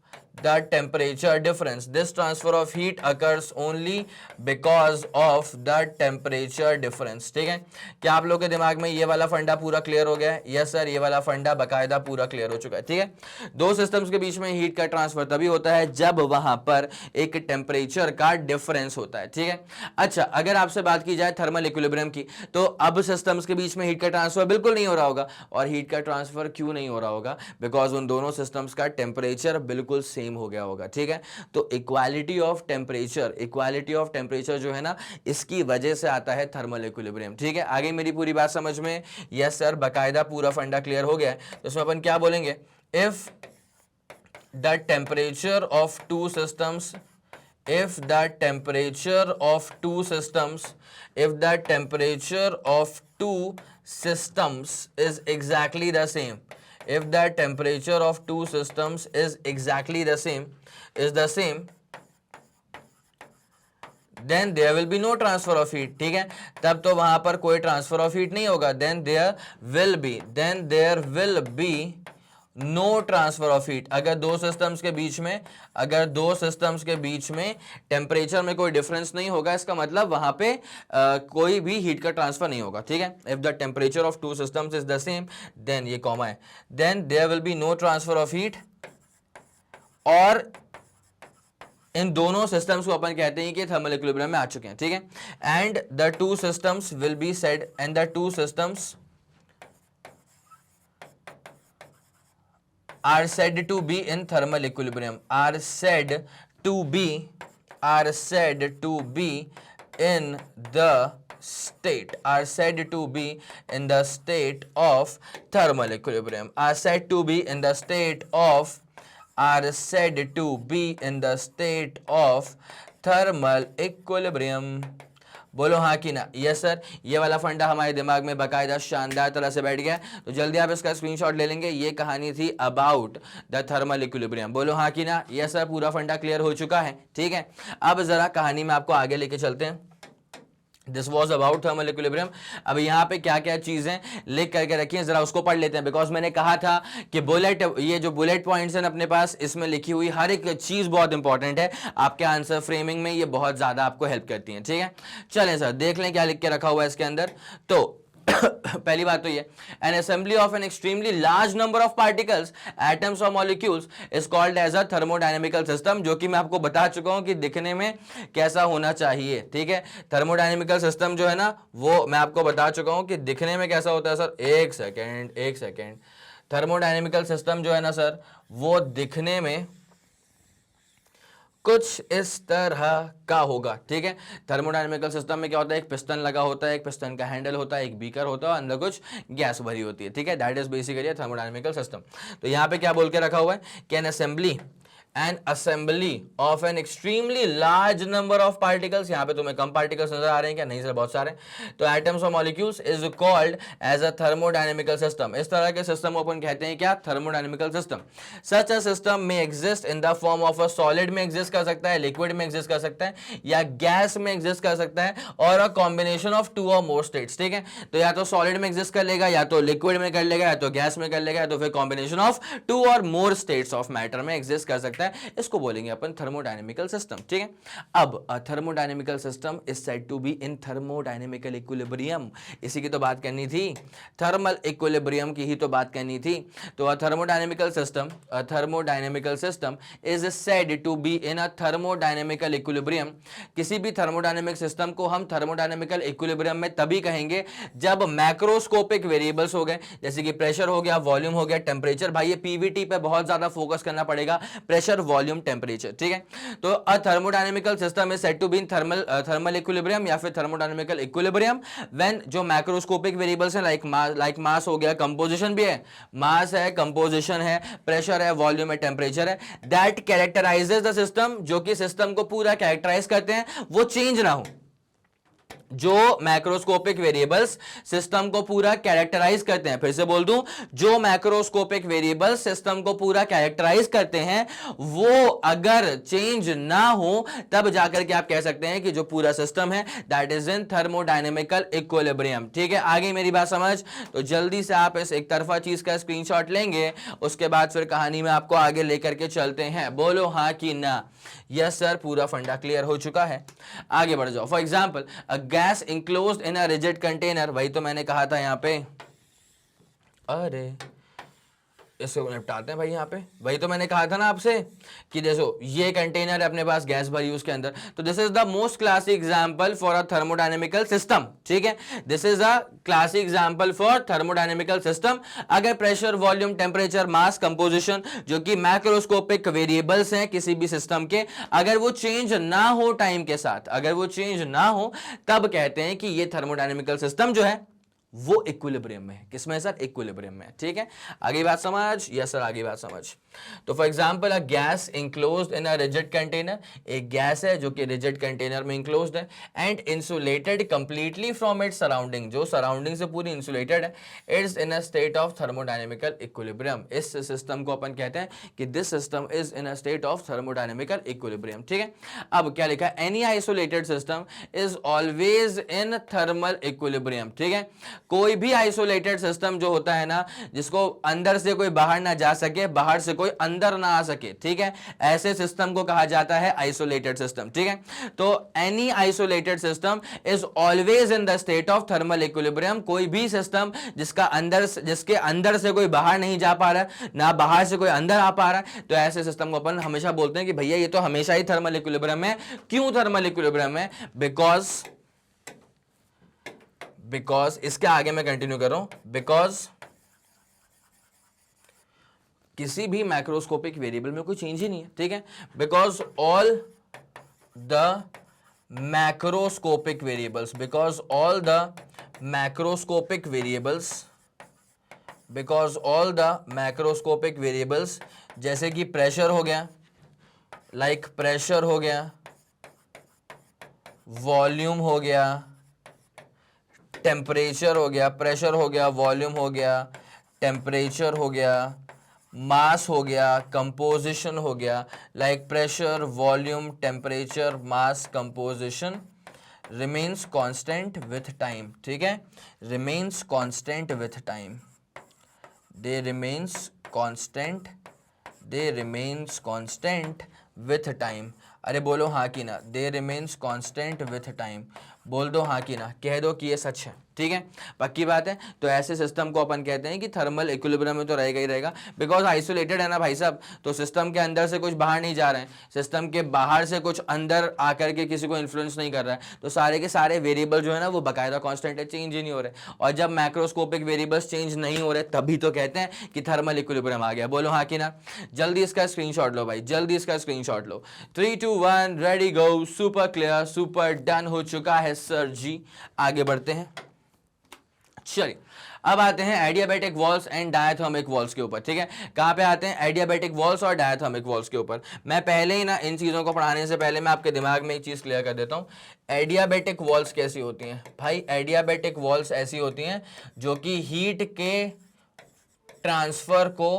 the temperature difference. This transfer of heat occurs only because of the temperature difference, ठीक है। क्या आप लोगों के दिमाग में ये वाला फंडा पूरा क्लियर हो गया है? यस सर, ये वाला फंडा बकायदा पूरा क्लियर हो चुका है, ठीक है। दो सिस्टम्स के बीच में हीट का ट्रांसफर तभी होता है जब वहां पर एक टेम्परेचर का डिफरेंस होता है, ठीक है। अच्छा, अगर आपसे बात की जाए थर्मल इक्विलिब्रियम की, तो अब सिस्टम्स के बीच में हीट का ट्रांसफर बिल्कुल नहीं हो रहा होगा। और हीट का ट्रांसफर क्यों नहीं हो रहा होगा? बिकॉज उन दोनों सिस्टम्स का टेम्परेचर बिल्कुल सेम हो गया होगा, ठीक है। तो equality of temperature, equality of temperature जो है ना, इसकी वजह से आता है थर्मल इक्विलिब्रियम, ठीक है। आगे मेरी पूरी बात समझ में? यस सर, बकायदा पूरा फंडा क्लियर हो गया है। तो इसमें अपन क्या बोलेंगे, if the temperature of two systems, if the temperature of two systems, if the temperature of two systems is exactly the same, if the temperature of two systems is exactly the same, is the same, then there will be no transfer of heat, ठीक है। तब तो वहां पर कोई transfer of heat नहीं होगा, then there will be no transfer of heat. अगर दो सिस्टम्स के बीच में, अगर दो सिस्टम्स के बीच में टेम्परेचर में कोई डिफरेंस नहीं होगा, इसका मतलब वहां पे कोई भी हीट का ट्रांसफर नहीं होगा, ठीक है। If the temperature of two systems is the same, then ये कॉमा है, then there will be no transfer of heat. और इन दोनों सिस्टम्स को अपन कहते हैं कि थर्मल इक्विलिब्रियम में आ चुके हैं, ठीक है। And the two systems will be said, and the two systems are said to be in thermal equilibrium, are said to be in the state, are said to be in the state of thermal equilibrium, are said to be in the state of, are said to be in the state of thermal equilibrium। बोलो हाँ कि ना। Yes sir, ये वाला फंडा हमारे दिमाग में बाकायदा शानदार तरह से बैठ गया। तो जल्दी आप इसका स्क्रीनशॉट ले लेंगे। ये कहानी थी अबाउट द थर्मल इक्विलिब्रियम। बोलो हाँ कि ना। यस सर, पूरा फंडा क्लियर हो चुका है। ठीक है, अब जरा कहानी में आपको आगे लेके चलते हैं। This was about thermal equilibrium. अब यहाँ पे क्या क्या चीजें लिख करके रखी हैं, जरा उसको पढ़ लेते हैं। बिकॉज मैंने कहा था कि बुलेट, ये जो बुलेट पॉइंट्स हैं अपने पास, इसमें लिखी हुई हर एक चीज बहुत इंपॉर्टेंट है। आपके आंसर फ्रेमिंग में ये बहुत ज्यादा आपको हेल्प करती है। ठीक है, चलें सर देख लें क्या लिख के रखा हुआ है इसके अंदर। तो पहली बात तो ये, an assembly of an extremely large number of particles, atoms और molecules is called as a thermodynamical system, जो कि मैं आपको बता चुका हूं कि दिखने में कैसा होना चाहिए। ठीक है, थर्मोडायनेमिकल सिस्टम जो है ना, वो मैं आपको बता चुका हूं कि दिखने में कैसा होता है सर। एक सेकेंड, थर्मोडायनेमिकल सिस्टम जो है ना सर, वो दिखने में कुछ इस तरह का होगा। ठीक है, थर्मोडायनेमिकल सिस्टम में क्या होता है, एक पिस्टन लगा होता है, एक पिस्टन का हैंडल होता है, एक बीकर होता है, अंदर कुछ गैस भरी होती है। ठीक है, that is basically thermodynamical system. तो यहां पे क्या बोल के रखा हुआ है कि N assembly of an extremely large number of particles. यहां पे तुम्हें कम पार्टिकल्स नजर आ रहे हैं क्या? नहीं सर, बहुत सारे। तो एटम्स और molecules is called as a thermodynamical system. इस तरह के सिस्टम को अपन कहते हैं क्या? Thermodynamical system. Such a system में exist in the form of a solid में एग्जिस्ट कर सकता है, लिक्विड में एग्जिस्ट कर सकता है, या गैस में एग्जिस्ट कर सकता है, और अ कॉम्बिनेशन ऑफ टू और मोर स्टेट्स। ठीक है, तो या तो सॉलिड में एग्जिस्ट कर लेगा, या तो लिक्विड में कर लेगा, या तो गैस में कर लेगा, या तो फिर कॉम्बिनेशन ऑफ टू और मोर स्टेट्स ऑफ मैटर में एग्जिस्ट कर सकता है। इसको बोलेंगे अपन थर्मोडायनेमिकल सिस्टम। ठीक है, अब thermodynamical system is said to be in thermodynamical equilibrium. इसी की तो बात करनी थी, थर्मल इक्विलिब्रियम की ही तो बात करनी थी। तो thermodynamical system is said to be in a thermodynamical equilibrium. किसी भी थर्मोडायनेमिक सिस्टम को हम थर्मोडायनेमिकल इक्विलिब्रियम में तभी कहेंगे जब मैक्रोस्कोपिक वेरिएबल्स हो गए, जैसे कि प्रेशर हो गया, वॉल्यूम हो गया, टेम्परेचर। भाई ये पीवीटी पे बहुत ज्यादा फोकस करना पड़ेगा, प्रेशर, वॉल्यूम, टेम्परेचर। ठीक है, तो a thermodynamical system is said to be in thermal equilibrium या फिर थर्मोडायनेमिकल इक्विलिब्रियम व्हेन जो मैक्रोस्कोपिक वेरिएबल्स हैं, लाइक मास हो गया, कंपोजिशन भी है, मास है, कंपोजिशन है, प्रेशर है, वॉल्यूम है, टेम्परेचर है, दैट कैरेक्टराइजेस द सिस्टम, जो कि सिस्टम को पूरा कैरेक्टराइज करते हैं, वो चेंज ना हो। जो मैक्रोस्कोपिक वेरिएबल्स सिस्टम को पूरा कैरेक्टराइज करते हैं, फिर से बोल दूं, जो मैक्रोस्कोपिक वेरिएबल्स सिस्टम को पूरा कैरेक्टराइज करते हैं, वो अगर चेंज ना हो, तब जाकर के आप कह सकते हैं कि जो पूरा सिस्टम है that is in thermodynamical equilibrium. ठीक है, आगे मेरी बात समझ? तो जल्दी से आप इस एक तरफा चीज का स्क्रीनशॉट लेंगे, उसके बाद फिर कहानी में आपको आगे लेकर के चलते हैं। बोलो हाँ कि ना। यस सर, पूरा फंडा क्लियर हो चुका है, आगे बढ़ जाओ। For example, gas enclosed in a rigid container. वही तो मैंने कहा था यहां पे, अरे इसको निपटाते हैं भाई। यहाँ पे वही तो मैंने कहा था ना आपसे कि देखो ये कंटेनर है, अपने पास गैस भरी उसके अंदर। तो this is the most classic example for a thermodynamical system. ठीक है, this is a classic example for thermodynamical system. अगर प्रेशर, वॉल्यूम, टेम्परेचर, मास, कंपोजिशन, जो कि मैक्रोस्कोपिक वेरिएबल्स हैं किसी भी सिस्टम के, अगर वो चेंज ना हो टाइम के साथ, अगर वो चेंज ना हो, तब कहते हैं कि ये थर्मोडायनेमिकल सिस्टम जो है वो इक्विलिब्रियम में है। किसमें सर? इक्विलिब्रियम में। ठीक है, आगे बात समझ? यस सर, आगे बात समझ। तो for example, a gas enclosed in a rigid container, एक गैस है जो कि रिजिड कंटेनर में इंक्लोज्ड है, and insulated completely from its surrounding, जो सराउंडिंग से पूरी इंसुलेटेड है, it's in a state of thermodynamical equilibrium. इस सिस्टम को अपन कहते हैं कि this system is in a state of thermodynamical equilibrium. ठीक है, अब क्या लिखा है? Any isolated system is always in thermal equilibrium. ठीक है, कोई भी आइसोलेटेड सिस्टम जो होता है ना, जिसको अंदर से कोई बाहर ना जा सके, बाहर से कोई अंदर ना आ सके, ठीक है, ऐसे सिस्टम को कहा जाता है आइसोलेटेड सिस्टम। ठीक है, तो any isolated system is always in the state of thermal equilibrium. कोई भी सिस्टम जिसके अंदर से कोई बाहर नहीं जा पा रहा, ना बाहर से कोई अंदर आ पा रहा, तो ऐसे सिस्टम को अपन हमेशा बोलते हैं कि भैया ये तो हमेशा ही थर्मल इक्विलिब्रियम में। क्यों थर्मल इक्विलिब्रियम में? बिकॉज इसके आगे मैं कंटिन्यू कर रहा हूं, बिकॉज किसी भी मैक्रोस्कोपिक वेरिएबल में कोई चेंज ही नहीं है। ठीक है, because all the macroscopic variables, because all the macroscopic variables, because all the macroscopic variables, जैसे कि प्रेशर हो गया, लाइक प्रेशर हो गया, वॉल्यूम हो गया, टेम्परेचर हो गया, प्रेशर हो गया, वॉल्यूम हो गया, टेम्परेचर हो गया, मास हो गया, कंपोजिशन हो गया, like pressure, volume, temperature, mass, composition remains constant with time, ठीक है, remains constant with time, they remains constant, they remains constant with time. अरे बोलो हाँ कि ना, दे रिमेन्स कांस्टेंट विथ टाइम, बोल दो हाँ कि ना, कह दो कि ये सच है, ठीक है, पक्की बात है। तो ऐसे सिस्टम को अपन कहते हैं कि थर्मल इक्विलिब्रियम में तो रहेगा ही रहेगा, बिकॉज आइसोलेटेड है ना भाई साहब, तो सिस्टम के अंदर से कुछ बाहर नहीं जा रहे हैं, सिस्टम के बाहर से कुछ अंदर आकर के किसी को इन्फ्लुएंस नहीं कर रहा है, तो सारे के सारे वेरिएबल जो है ना वो बाकायदा कांस्टेंट है, चेंज ही नहीं हो रहे। और जब मैक्रोस्कोपिक वेरिएबल्स चेंज नहीं हो रहे तभी तो कहते हैं कि थर्मल इक्विलिब्रियम आ गया। बोलो हाँ कि ना, जल्दी इसका स्क्रीनशॉट लो भाई, जल्दी इसका स्क्रीनशॉट लो। 3 2 1 रेडी गो, सुपर क्लियर, सुपर डन हो चुका है सर जी। आगे बढ़ते हैं, चलिए अब आते हैं adiabatic walls and diathermic walls के ऊपर, ठीक है। कहां पे आते हैं, एडियाबैटिक वॉल्स और डायथर्मिक वॉल्स के ऊपर। मैं पहले ही ना इन चीजों को पढ़ाने से पहले मैं आपके दिमाग में एक चीज क्लियर कर देता हूं। एडियाबैटिक वॉल्स कैसी होती हैं भाई, एडियाबैटिक वॉल्स ऐसी होती हैं जो कि हीट के ट्रांसफर को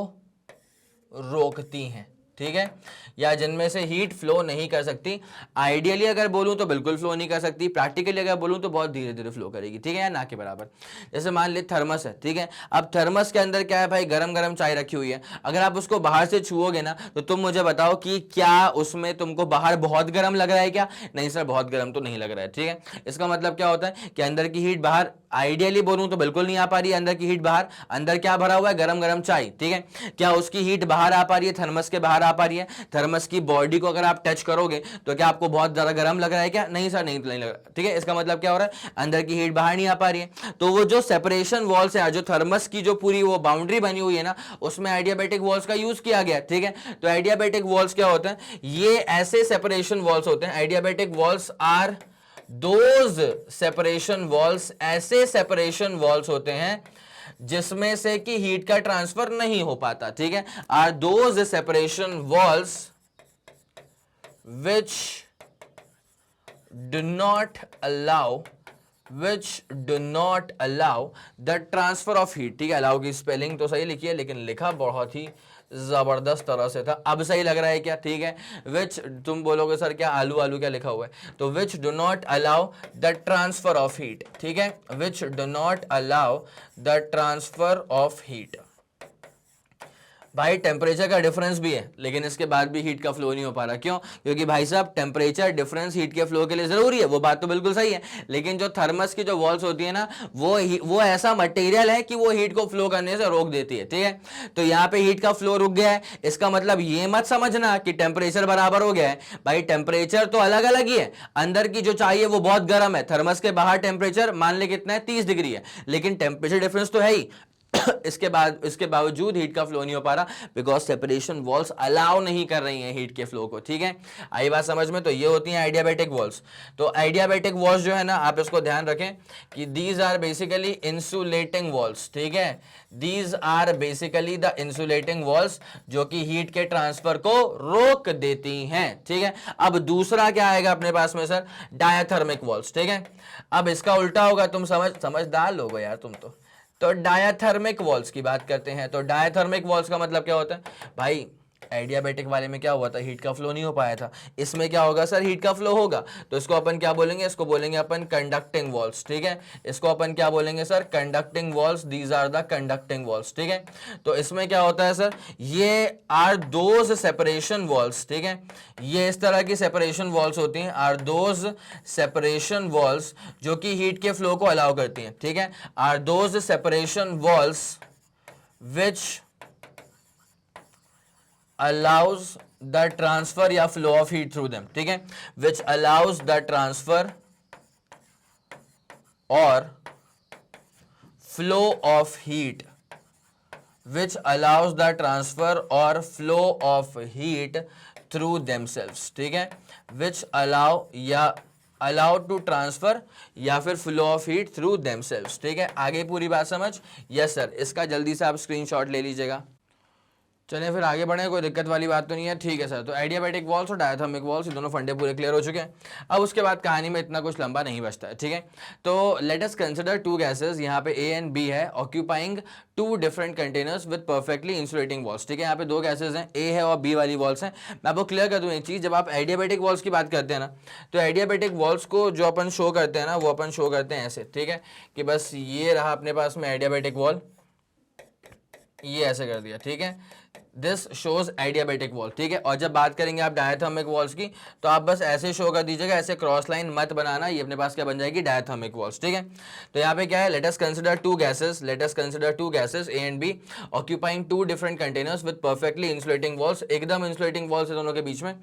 रोकती हैं, ठीक है, या जिनमें से हीट फ्लो नहीं कर सकती। आइडियली अगर बोलूं तो बिल्कुल फ्लो नहीं कर सकती, प्रैक्टिकली अगर बोलूं तो बहुत धीरे धीरे फ्लो करेगी, ठीक है, या ना के बराबर। जैसे मान ले थर्मस है, ठीक है, अब थर्मस के अंदर क्या है भाई, गरम गरम चाय रखी हुई है, अगर आप उसको बाहर से छुओगे ना तो तुम मुझे बताओ कि क्या उसमें तुमको बाहर बहुत गर्म लग रहा है क्या? नहीं सर, बहुत गर्म तो नहीं लग रहा है, ठीक है। इसका मतलब क्या होता है कि अंदर की हीट बाहर, आइडियली बोलूं तो बिल्कुल नहीं आ पा रही है अंदर की हीट बाहर। अंदर क्या भरा हुआ है, गरम गरम चाय, ठीक है, क्या उसकी हीट बाहर आ पा रही है, थर्मस के बाहर आ पा रही है? थर्मस की बॉडी को अगर आप टच करोगे तो क्या आपको बहुत ज्यादा गर्म लग रहा है क्या? नहीं सर, नहीं लग रहा, ठीक है। इसका मतलब क्या हो रहा है, अंदर की हीट बाहर नहीं आ पा रही है। तो वो जो सेपरेशन वॉल्स है, जो थर्मस की जो पूरी वो बाउंड्री बनी हुई है ना, उसमें एडियाबैटिक वॉल्स का यूज किया गया, ठीक है। तो एडियाबैटिक वॉल्स क्या होते हैं, ये ऐसे सेपरेशन वॉल्स होते हैं। Adiabatic walls are those separation walls, ऐसे सेपरेशन वॉल्स होते हैं जिसमें से कि हीट का ट्रांसफर नहीं हो पाता, ठीक है। Are those separation walls which do not allow the transfer of heat, ठीक है। अलाउ की स्पेलिंग तो सही लिखी है लेकिन लिखा बहुत ही जबरदस्त तरह से था। अब सही लग रहा है क्या? ठीक है। विच, तुम बोलोगे सर क्या आलू आलू क्या लिखा हुआ है, तो which do not allow the transfer of heat, ठीक है, which do not allow the transfer of heat. भाई टेम्परेचर का डिफरेंस भी है लेकिन इसके बाद भी हीट का फ्लो नहीं हो पा रहा, क्यों? क्योंकि भाई साहब टेम्परेचर डिफरेंस हीट के फ्लो के लिए जरूरी है, वो बात तो बिल्कुल सही है, लेकिन जो थर्मस की जो वॉल्स होती है ना, वो ऐसा मटेरियल है कि वो हीट को फ्लो करने से रोक देती है, ठीक है। तो यहाँ पे हीट का फ्लो रुक गया है, इसका मतलब ये मत समझना कि टेम्परेचर बराबर हो गया है। भाई टेम्परेचर तो अलग अलग ही है, अंदर की जो चाहिए वो बहुत गर्म है, थर्मस के बाहर टेम्परेचर मान ले कितना है, 30 डिग्री है, लेकिन टेम्परेचर डिफरेंस तो है ही। इसके बावजूद हीट का फ्लो नहीं हो पा रहा, बिकॉज सेपरेशन वॉल्स अलाउ नहीं कर रही हैं हीट के फ्लो को, ठीक है। आई बात समझ में? तो ये होती हैं आइडियाबैटिक वॉल्स। तो आइडियाबैटिक वॉल्स जो है ना, आप इसको ध्यान रखें कि these are basically insulating walls, ठीक है, these are basically the insulating walls जो कि हीट के ट्रांसफर को रोक देती हैं, ठीक है। अब दूसरा क्या आएगा अपने पास में सर, डायाथर्मिक वॉल्स, ठीक है। अब इसका उल्टा होगा, तुम समझदार लोग हो यार तुम तो डायाथर्मिक वॉल्स की बात करते हैं। तो डायाथर्मिक वॉल्स का मतलब क्या होता है भाई, एडियाबैटिक वाले में क्या हुआ था, हीट का फ्लो नहीं हो पाया था, इसमें क्या होगा सर, हीट का फ्लो होगा, तो इसको अपन क्या बोलेंगे, इसको बोलेंगे अपन कंडक्टिंग वॉल्स, ठीक है। इसको अपन क्या बोलेंगे sir, conducting walls, these are the conducting walls, ठीक है। तो इसमें क्या होता है सर, ये आर दोज सेपरेशन वॉल्स, ठीक है, ये इस तरह की सेपरेशन वॉल्स होती हैं, आर दोज सेपरेशन वॉल्स जो कि हीट के फ्लो को अलाउ करती हैं, ठीक है, are those separation walls which allows the transfer या flow of heat through them, ठीक है, which allows the transfer or flow of heat, which allows the transfer or flow of heat through themselves, ठीक है, which allow या allow to transfer या फिर flow of heat through themselves, ठीक है। आगे पूरी बात समझ? यस सर, इसका जल्दी से आप स्क्रीनशॉट ले लीजिएगा। चलिए फिर आगे बढ़े, कोई दिक्कत वाली बात तो नहीं है, ठीक है सर। तो एडियाबैटिक वॉल्स और डायथर्मिक वॉल्स, ये दोनों फंडे पूरे क्लियर हो चुके हैं। अब उसके बाद कहानी में इतना कुछ लंबा नहीं बचता है, ठीक है। तो let us consider two gases, यहाँ पे ए एंड बी है, occupying two different containers with perfectly insulating walls, ठीक है। यहाँ पे दो गैसेज हैं, ए है और बी वाली वॉल्स हैं। मैं आपको क्लियर कर दूं एक चीज, जब आप एडियाबैटिक वॉल्स की बात करते हैं ना, तो एडियाबैटिक वॉल्स को जो अपन शो करते हैं ना, वो अपन शो करते हैं ऐसे, ठीक है, कि बस ये रहा अपने पास में एडियाबैटिक वॉल, ये ऐसे कर दिया, ठीक है। दिस शोज एडियाबैटिक वॉल, ठीक है। और जब बात करेंगे आप डायथर्मिक वॉल्स की, तो आप बस ऐसे शो कर दीजिएगा, ऐसे क्रॉस लाइन मत बनाना, ये अपने पास क्या बन जाएगी, डायथर्मिक वॉल्स, ठीक है। तो यहाँ पे क्या है, let us consider two gases A and B occupying two different containers with perfectly insulating walls, एकदम इंसुलेटिंग वॉल्स है दोनों के बीच में।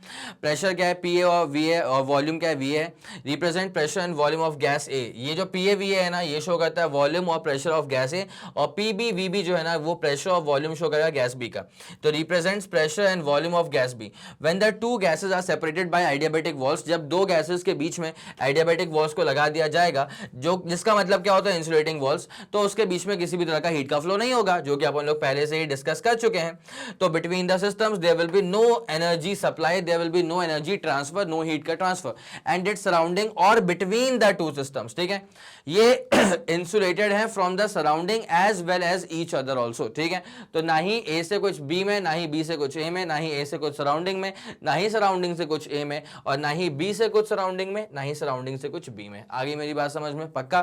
प्रेशर क्या है, पी ए और वी है, और वॉल्यूम क्या है, वी है। Represent pressure and volume of gas A, ये जो पी ए वी है ना, ये शो करता है वॉल्यूम और प्रेशर ऑफ गैस ए, और पी बी वी बी जो है ना, वो प्रेशर और वॉल्यूम शो करेगा गैस बी का। तो represents pressure and volume of gas B. When the two gases are separated by adiabatic walls, जब दो गैसेस के बीच में adiabatic walls को लगा दिया जाएगा, जो जिसका मतलब क्या होता है, इंसुलेटिंग वॉल्स, तो उसके बीच में किसी भी तरह का हीट का फ्लो नहीं होगा, जो कि अपन लोग पहले से ही डिस्कस कर चुके हैं। तो between the systems there will be no energy supply, there will be no energy transfer, no heat का ट्रांसफर, एंड इट्स सराउंडिंग और बिटवीन द टू सिस्टम्स, ठीक है। ये इंसुलेटेड है from the surrounding as well as each other also, ठीक है। तो ना ही ए से कुछ बी में, ना ही बी से कुछ ए में, ना ही ए से कुछ सराउंडिंग में, ना ही सराउंडिंग से कुछ ए में, और ना ही बी से कुछ सराउंडिंग में, ना ही सराउंडिंग से कुछ बी में। आगे मेरी बात समझ में पक्का।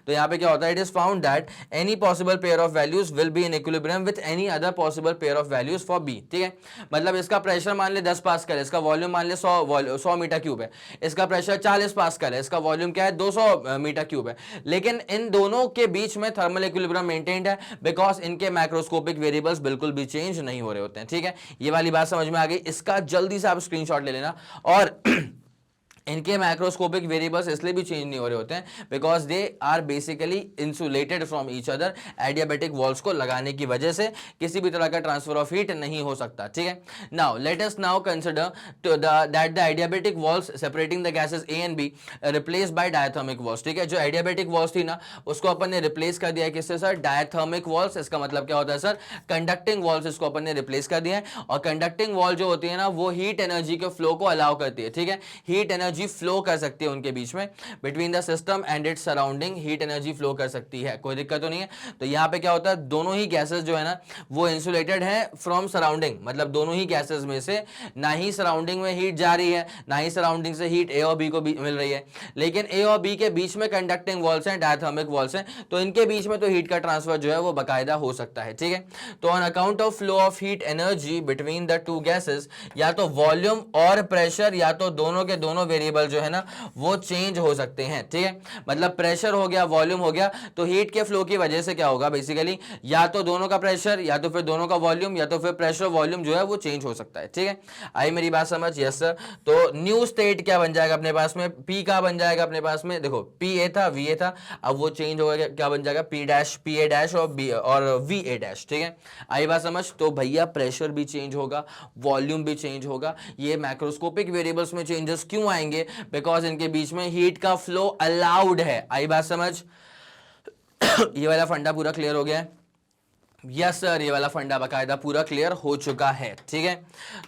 तो यहाँ पे क्या होता है, it is found that any possible pair of values will be in equilibrium with any other possible pair of values for B, ठीक है। मतलब इसका प्रेशर मान ले 10 पास्कल है, इसका वॉल्यूम मान ले 100 मीटर क्यूब है, इसका प्रेशर 40 पास्कल है, इसका वॉल्यूम क्या है, 200 मीटर क्यूब है, लेकिन इन दोनों के बीच में थर्मल इक्विलिब्रियम मेंटेन्ड है, बिकॉज इनके मैक्रोस्कोपिक वेरिएबल्स बिल्कुल भी चेंज नहीं हो रहे होते हैं, ठीक है। ये वाली बात समझ में आ गई। इसका जल्दी से आप स्क्रीनशॉट ले लेना। और इनके मैक्रोस्कोपिक वेरिएबल्स इसलिए भी चेंज नहीं हो रहे होते हैं because they are basically insulated from each other. Adiabatic walls को लगाने की वजह से किसी भी तरह का ट्रांसफर ऑफ हीट नहीं हो सकता, ठीक है। Now let us now consider that the adiabatic walls separating the gases A and be replace by diathermic walls, ठीक है। जो एडियाबैटिक वॉल्स थी ना, उसको अपन ने रिप्लेस कर दिया है किससे सर, डायथर्मिक वॉल्स। इसका मतलब क्या होता है सर, कंडक्टिंग वॉल्स, इसको अपन ने रिप्लेस कर दिया है। और कंडक्टिंग वॉल जो होती है ना, वो हीट एनर्जी के फ्लो को अलाउ करती है, ठीक है। हीट एनर्जी फ्लो कर सकती है उनके बीच में, between the system and it's surrounding heat energy flow कर सकती है, कोई दिक्कत तो नहीं है। तो यहाँ पे क्या होता है, दोनों ही गैसेस जो है ना, वो इंसुलेटेड है फ्रॉम सराउंडिंग, मतलब दोनों ही गैसेस में से ना ही सराउंडिंग में हीट जा रही है, ना ही सराउंडिंग से हीट ए और बी को मिल रही है, लेकिन ए और बी के बीच में कंडक्टिंग वॉल्स हैं, डायथर्मिक वॉल्स हैं, तो इनके बीच में तो हीट का ट्रांसफर जो है वो बाकायदा हो सकता है, ठीक है। तो on account of flow of heat energy between the two gases, या तो वॉल्यूम और प्रेशर, या तो दोनों के दोनों वेरिएबल जो है ना, वो चेंज हो सकते हैं, ठीक है। मतलब प्रेशर हो गया, वॉल्यूम हो गया, तो हीट के फ्लो की वजह से क्या होगा बेसिकली, या तो दोनों का प्रेशर, या तो फिर दोनों का वॉल्यूम, या तो फिर प्रेशर वॉल्यूम जो है वो चेंज हो सकता है, ठीक है। आई मेरी बात समझ, यस सर। तो न्यू स्टेट क्या बन जाएगा अपने पास में, पी का बन जाएगा अपने पास में, देखो पी ए था, वी ए था, अब वो चेंज हो गया, क्या बन जाएगा, P dash, P A dash और बी और वी ए डैश, ठीक है। आई बात समझ। तो भैया प्रेशर भी चेंज होगा, वॉल्यूम भी चेंज होगा। ये मैक्रोस्कोपिक वेरिएबल्स में चेंजेस क्यों आएंगे, बिकॉज इनके बीच में हीट का फ्लो अलाउड है। आई बात समझ। ये वाला फंडा पूरा क्लियर हो गया है, यस सर, ये वाला फंडा बाकायदा पूरा क्लियर हो चुका है, ठीक है।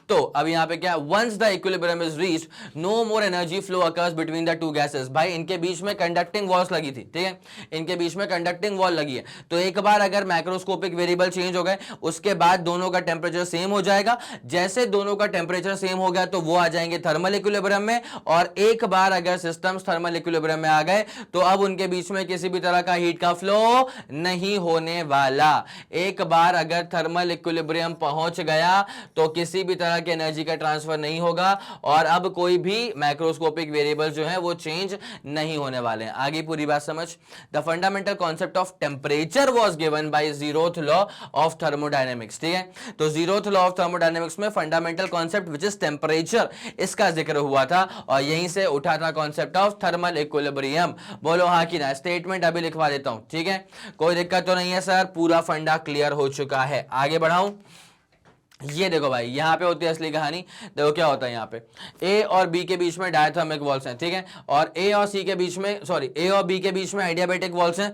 तो अब यहां पे क्या, once the equilibrium is reached, no more energy flow occurs between the two gases. भाई इनके बीच में कंडक्टिंग वॉल्स लगी थी, ठीक है, इनके बीच में कंडक्टिंग वॉल लगी है, तो एक बार अगर मैक्रोस्कोपिक वेरिएबल चेंज हो गए, उसके बाद दोनों का टेम्परेचर सेम हो जाएगा। जैसे दोनों का टेम्परेचर सेम हो गया तो वो आ जाएंगे थर्मल इक्विलिब्रियम में, और एक बार अगर सिस्टम्स थर्मल इक्विलिब्रियम में आ गए तो अब उनके बीच में किसी भी तरह का हीट का फ्लो नहीं होने वाला। एक बार अगर थर्मल इक्विलिब्रियम पहुंच गया तो किसी भी तरह की एनर्जी का ट्रांसफर नहीं होगा, और अब कोई भी मैक्रोस्कोपिक वेरिएबल जो है वो चेंज नहीं होने वाले हैं। आगे पूरी बात समझ। The fundamental concept of temperature was given by zeroth law of thermodynamics, ठीक है। तो जीरोथ लॉ ऑफ थर्मोडायनेमिक्स में fundamental concept which is temperature, इसका जिक्र हुआ था, और यहीं से उठा था कॉन्सेप्ट ऑफ थर्मल इक्विलिब्रियम। बोलो हाँ कि ना, स्टेटमेंट अभी लिखवा देता हूं, ठीक है, कोई दिक्कत तो नहीं है सर, पूरा फंडा क्लियर हो चुका है। आगे बढ़ाऊं, ये देखो भाई, यहाँ पे होती है असली कहानी। देखो क्या होता है यहाँ पे, ए और बी के बीच में डायथर्मिक वॉल्स हैं, ठीक है, और ए और सी के बीच में, सॉरी ए और बी के बीच में एडियाबैटिक वॉल्स हैं।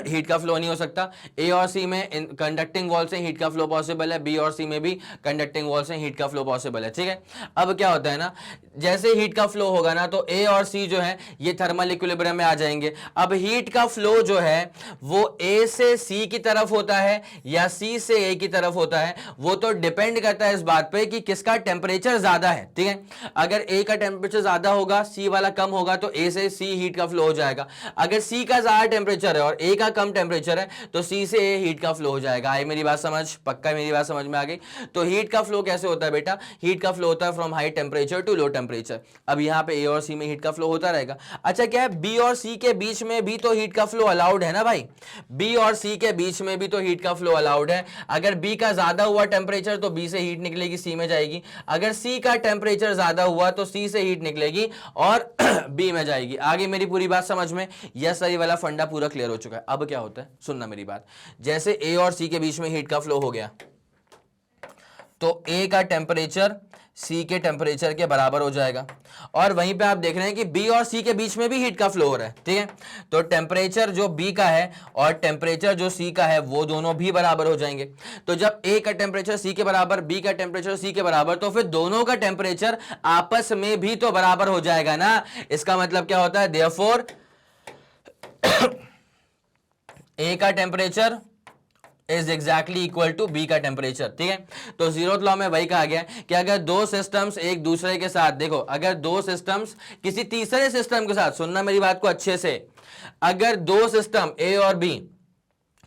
हीट का फ्लो नहीं हो सकता। ए और सी में कंडक्टिंग वॉल्स हैं, हीट का फ्लो पॉसिबल है। बी और सी में भी कंडक्टिंग वॉल्स हैं, हीट का फ्लो पॉसिबल है, ठीक है। अब क्या होता है ना, जैसे हीट का फ्लो होगा ना तो ए और सी जो है ये थर्मल इक्विलिब्रियम में आ जाएंगे। अब हीट का फ्लो जो है वो ए से सी की तरफ होता है या सी से ए की तरफ होता है, वो तो डिपेंड करता है इस बात पे कि किसका टेम्परेचर ज्यादा है, ठीक है। अगर ए का टेम्परेचर ज्यादा होगा, सी वाला कम होगा, तो ए से सी हीट का फ्लो हो जाएगा। अगर सी का ज्यादा टेम्परेचर है और ए का कम टेम्परेचर है तो सी से ए हीट का फ्लो हो जाएगा। आई मेरी बात समझ, पक्का मेरी बात समझ में आ गई। तो हीट का फ्लो कैसे होता है बेटा, हीट का फ्लो होता है from high temperature to low temperature. अब यहाँ पे ए और सी में हीट का फ्लो होता रहेगा। अच्छा क्या है, बी और सी के बीच में भी तो हीट का फ्लो अलाउड है ना भाई, बी और सी के बीच में भी तो हीट का फ्लो अलाउड है। अगर बी का ज्यादा हुआ टेम्परेचर तो बी से हीट निकलेगी, सी में जाएगी। अगर सी का टेम्परेचर ज्यादा हुआ तो सी से हीट निकलेगी और बी में जाएगी। आगे मेरी पूरी बात समझ में, यस सर, ये वाला फंडा पूरा क्लियर हो चुका है। अब क्या होता है, सुनना मेरी बात, जैसे ए और सी के बीच में हीट का फ्लो हो गया तो ए का टेम्परेचर सी के टेम्परेचर के बराबर हो जाएगा, और वहीं पे आप देख रहे हैं कि बी और सी के बीच में भी हीट का फ्लो हो रहा है, ठीक है। तो टेम्परेचर जो बी का है और टेम्परेचर जो सी का है वो दोनों भी बराबर हो जाएंगे। तो जब ए का टेम्परेचर सी के बराबर, बी का टेम्परेचर सी के बराबर, तो फिर दोनों का टेम्परेचर आपस में भी तो बराबर हो जाएगा ना। इसका मतलब क्या होता है, देयरफॉर ए का temperature is exactly equal to B का टेम्परेचर, ठीक है। तो जीरोथ लॉ में वही कहा गया कि अगर दो सिस्टम्स एक दूसरे के साथ, देखो अगर दो सिस्टम्स किसी तीसरे सिस्टम के साथ, सुनना मेरी बात को अच्छे से, अगर दो सिस्टम ए और बी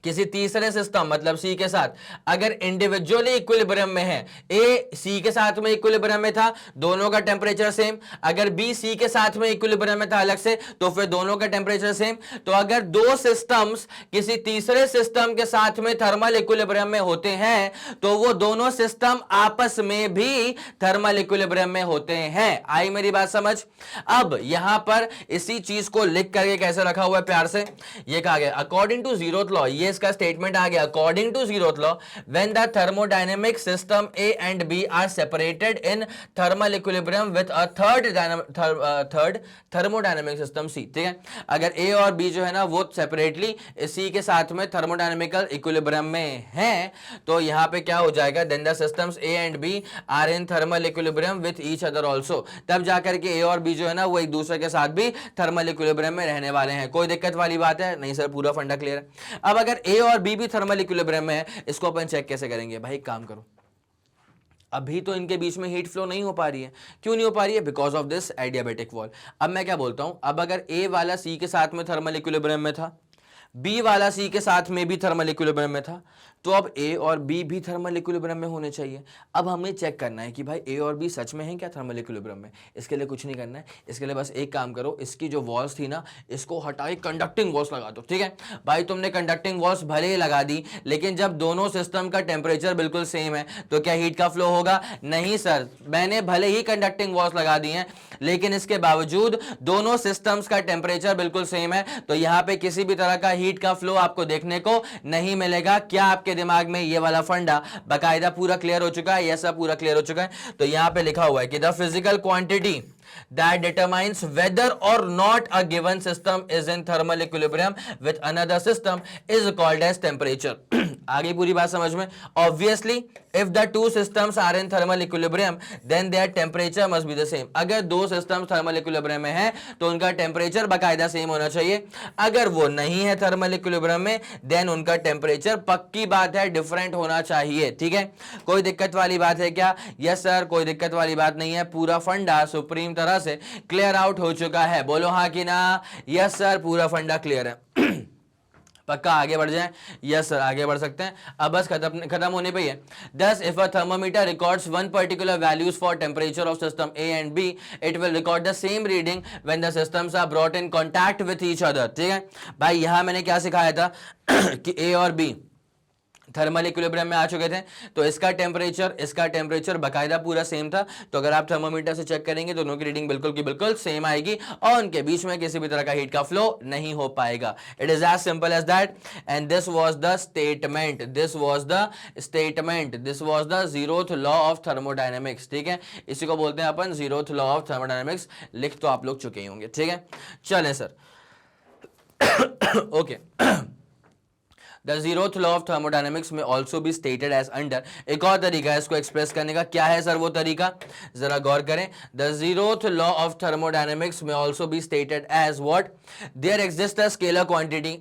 किसी तीसरे सिस्टम मतलब सी के साथ अगर इंडिविजुअली इक्विलिब्रियम में है, ए सी के साथ में इक्विलिब्रियम में था, दोनों का टेम्परेचर सेम। अगर बी सी के साथ में इक्विलिब्रियम में था अलग से, तो फिर दोनों का टेम्परेचर सेम। तो अगर दो सिस्टम्स किसी तीसरे सिस्टम के साथ में थर्मल इक्विलिब्रियम में होते हैं तो वो दोनों सिस्टम आपस में भी थर्मल इक्विलिब्रियम में होते हैं। आई मेरी बात समझ। अब यहां पर इसी चीज को लिख करके कैसे रखा हुआ है प्यार से, ये कहा गया अकॉर्डिंग टू जीरोथ लॉ, ये इसका स्टेटमेंट आ गया, according to zeroth law when the thermodynamic system A and B are separated in thermal equilibrium with a third thermodynamic system C, ठीक है। अगर ए और बी जो है ना वो सेपरेटली सी के साथ में थर्मोडायनेमिकल इक्विलिब्रियम में हैं, तो यहां पे क्या हो जाएगा, then the systems A and B are in thermal equilibrium with each other also. तब जाकर के ए और बी जो है ना वो एक दूसरे के साथ भी थर्मल इक्विलिब्रियम में रहने वाले हैं। कोई दिक्कत वाली बात है नहीं सर, पूरा फंडा क्लियर है। अब अगर ए और बी भी थर्मल इक्विलिब्रियम में है, इसको अपन चेक कैसे करेंगे भाई, काम करो, अभी तो इनके बीच में हीट फ्लो नहीं हो पा रही है। क्यों नहीं हो पा रही है, because of this adiabatic wall. अब मैं क्या बोलता हूं, अब अगर ए वाला सी के साथ में थर्मल इक्विलिब्रियम में था, बी वाला सी के साथ में भी थर्मल इक्विलिब्रियम में था, तो अब ए और बी भी थर्मल इक्विलिब्रियम में होने चाहिए। अब हमें चेक करना है कि भाई ए और बी सच में हैं क्या थर्मल इक्विलिब्रियम में। इसके लिए कुछ नहीं करना है, इसके लिए बस एक काम करो, इसकी जो वॉल्स थी ना इसको हटाई, कंडक्टिंग वॉल्स लगा दो, ठीक है भाई। तुमने कंडक्टिंग वॉल्स भले ही लगा दी, लेकिन जब दोनों सिस्टम का टेम्परेचर बिल्कुल सेम है तो क्या हीट का फ्लो होगा, नहीं सर। मैंने भले ही कंडक्टिंग वॉल्स लगा दी हैं, लेकिन इसके बावजूद दोनों सिस्टम्स का टेम्परेचर बिल्कुल सेम है, तो यहां पे किसी भी तरह का हीट का फ्लो आपको देखने को नहीं मिलेगा। क्या आपके दिमाग में ये वाला फंडा बकायदा पूरा क्लियर हो चुका है, यह सब पूरा क्लियर हो चुका है। तो यहां पे लिखा हुआ है कि the physical quantity that determines whether or not a given system is in thermal equilibrium with another system is called as temperature. आगे पूरी बात समझ में। Obviously, if the two systems are in thermal equilibrium, then their temperature must be the same. अगर दो systems thermal equilibrium में हैं, तो उनका temperature बकायदा सेम होना चाहिए। अगर वो नहीं है thermal equilibrium में, then उनका temperature पक्की बात है डिफरेंट होना चाहिए, ठीक है। कोई दिक्कत वाली बात है क्या, यस सर, कोई दिक्कत वाली बात नहीं है, पूरा फंडा सुप्रीम तरह से क्लियर आउट हो चुका है, बोलो हाँ कि ना। यस सर, पूरा फंडा क्लियर है। पक्का आगे बढ़ जाए, यस सर आगे बढ़ सकते हैं। अब बस खत्म होने पे ही है। Thus, if a thermometer records one particular values for temperature of system A and B, it will record the same reading when the systems are brought in contact with each other, ठीक है भाई। यहां मैंने क्या सिखाया था कि A और B थर्मल इक्विलिब्रियम में आ चुके थे, तो इसका टेम्परेचर बकायदा पूरा सेम था। तो अगर आप थर्मोमीटर से चेक करेंगे दोनों की रीडिंग बिल्कुल की बिल्कुल सेम आएगी और उनके बीच में किसी भी तरह का हीट का फ्लो नहीं हो पाएगा। It is as simple as that and this was the statement, this was the zeroth law of thermodynamics. ठीक है, इसी को बोलते हैं अपन जीरोथ लॉ ऑफ थर्मोडायनेमिक्स। लिख तो आप लोग चुके ही होंगे। ठीक है, चलें sir. Okay the zeroth law of thermodynamics में ऑल्सो भी स्टेटेड एज अंडर। एक और तरीका है इसको एक्सप्रेस करने का, क्या है सर वो तरीका, जरा गौर करें। The zeroth law of thermodynamics में ऑल्सो भी stated as what, there exist a scalar quantity.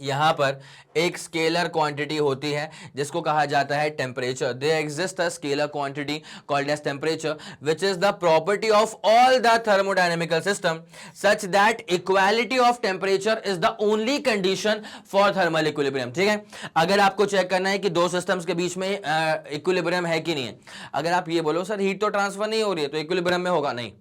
यहां पर एक स्केलर क्वांटिटी होती है जिसको कहा जाता है temperature. There exist a scalar quantity called as temperature which is the property of all the thermodynamical system such that equality of temperature is the only condition for thermal equilibrium. ठीक है, अगर आपको चेक करना है कि दो systems के बीच में इक्विलिब्रियम है कि नहीं है, अगर आप ये बोलो सर हीट तो ट्रांसफर नहीं हो रही है तो इक्विलिब्रियम में होगा, नहीं,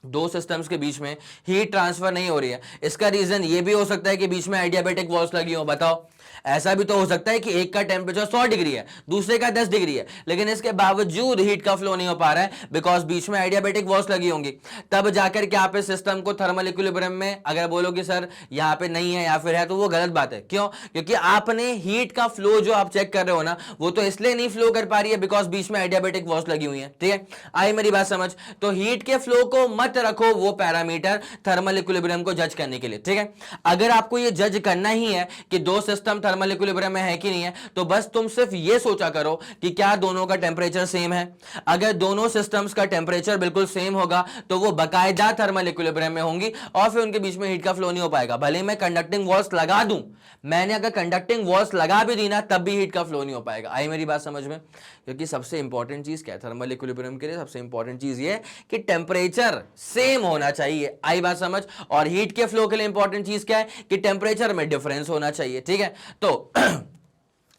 दो सिस्टम्स के बीच में हीट ट्रांसफर नहीं हो रही है। इसका रीजन ये भी हो सकता है कि बीच में एडियाबैटिक वॉल्स लगी हो। बताओ, ऐसा भी तो हो सकता है कि एक का टेम्परेचर 100 डिग्री है, दूसरे का 10 डिग्री है, लेकिन इसके बावजूद हीट का फ्लो नहीं हो पा रहा है बिकॉज बीच में एडियाबैटिक वॉल्स लगी होंगी। तब जाकर के आप इस सिस्टम को थर्मल इक्विलिब्रियम में अगर बोलो कि सर यहाँ पे नहीं है या फिर है, तो वो गलत बात है। क्यों? क्योंकि आपने हीट का फ्लो जो आप चेक कर रहे हो ना, वो तो इसलिए नहीं फ्लो कर पा रही है बिकॉज बीच में एडियाबैटिक वॉल्स लगी हुई है। ठीक है, आई मेरी बात समझ? तो हीट के फ्लो को मत रखो वो पैरामीटर थर्मल इक्विलिब्रियम को जज करने के लिए। ठीक है, अगर आपको ये जज करना ही है कि दो सिस्टम थर्मल इक्विलिब्रियम में है कि नहीं है, तो बस तुम सिर्फ ये सोचा करो कि क्या दोनों का टेम्परेचर सेम है। अगर दोनों सिस्टम्स का टेम्परेचर बिल्कुल सेम होगा तो वो बकायदा थर्मल इक्विलिब्रियम में होंगी और फिर उनके बीच में हीट का फ्लो नहीं हो पाएगा। भले मैं कंडक्टिंग वॉल्स लगा दूं, मैंने अगर कंडक्टिंग वॉल्स लगा भी दी ना, तब भी हीट का फ्लो नहीं हो पाएगा। आई मेरी बात समझ में? क्योंकि सबसे इंपॉर्टेंट चीज क्या है थर्मल इक्विलिब्रियम के लिए? सबसे इंपॉर्टेंट चीज ये कि टेम्परेचर सेम होना चाहिए। आई बात समझ? और हीट के फ्लो के लिए इंपॉर्टेंट चीज क्या है कि टेम्परेचर में डिफरेंस होना चाहिए। ठीक है, तो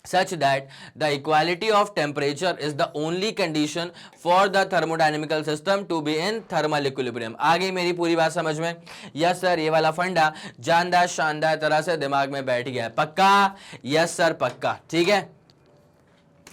such that the equality of temperature is the only condition for the thermodynamical system to be in thermal equilibrium। आ गई मेरी पूरी बात समझ में? यस सर, ये वाला फंडा जानदार शानदार तरह से दिमाग में बैठ गया है, पक्का? यस सर, पक्का। ठीक है,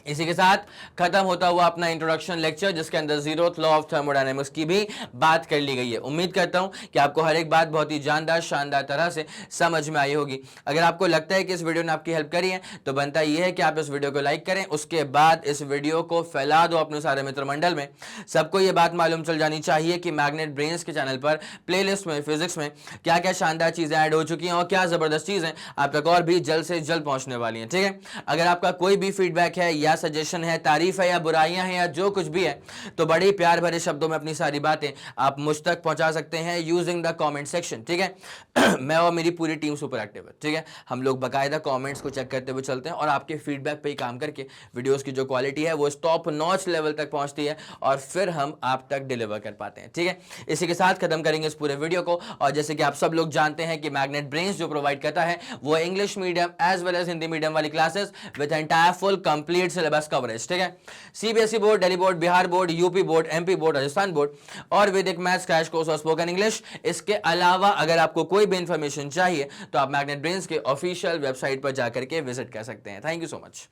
इसी के साथ खत्म होता हुआ अपना इंट्रोडक्शन लेक्चर, जिसके अंदर जीरोथ लॉ ऑफ थर्मोडायनेमिक्स की भी बात कर ली गई है। उम्मीद करता हूं कि आपको हर एक बात बहुत ही जानदार शानदार तरह से समझ में आई होगी। अगर आपको लगता है कि इस वीडियो ने आपकी हेल्प करी है, तो बनता यह है कि आप इस वीडियो को लाइक करें, उसके बाद इस वीडियो को फैला दो अपने सारे मित्र मंडल में। सबको यह बात मालूम चल जानी चाहिए कि मैग्नेट ब्रेन्स के चैनल पर प्लेलिस्ट में फिजिक्स में क्या क्या शानदार चीजें ऐड हो चुकी हैं और क्या जबरदस्त चीजें आप तक और भी जल्द से जल्द पहुंचने वाली हैं। ठीक है, अगर आपका कोई भी फीडबैक है या सजेशन है, तारीफ है या बुराइयां हैं या जो कुछ भी है, तो बड़े प्यार भरे शब्दों में अपनी सारी बातें आप मुझ तक पहुंचा सकते हैं यूजिंग द कमेंट सेक्शन। ठीक है, मैं और मेरी पूरी टीम सुपर एक्टिव है। ठीक है, हम लोग बाकायदा कमेंट्स को चेक करते हुए चलते हैं और आपके फीडबैक पे ही काम करके वीडियोस की जो क्वालिटी है वो टॉप नॉच लेवल तक पहुंचती है और फिर हम आप तक डिलीवर कर पाते हैं। ठीक है, इसी के साथ खत्म करेंगे इस पूरे वीडियो को। और जैसे कि आप सब लोग जानते हैं कि मैग्नेट ब्रेन्स जो प्रोवाइड करता है वो English medium as well as Hindi medium वाली classes with entire full complete syllabus coverage. ठीक है, CBSE board, Delhi board, Bihar board, UP board, MP board, Rajasthan board और वैदिक मैथ्स क्रैश कोर्स और स्पोकन इंग्लिश। इसके अलावा अगर आपको कोई भी इंफॉर्मेशन चाहिए तो आप मैग्नेट ब्रेन्स के ऑफिशियल वेबसाइट पर जाकर के विजिट कर सकते हैं। Thank you so much.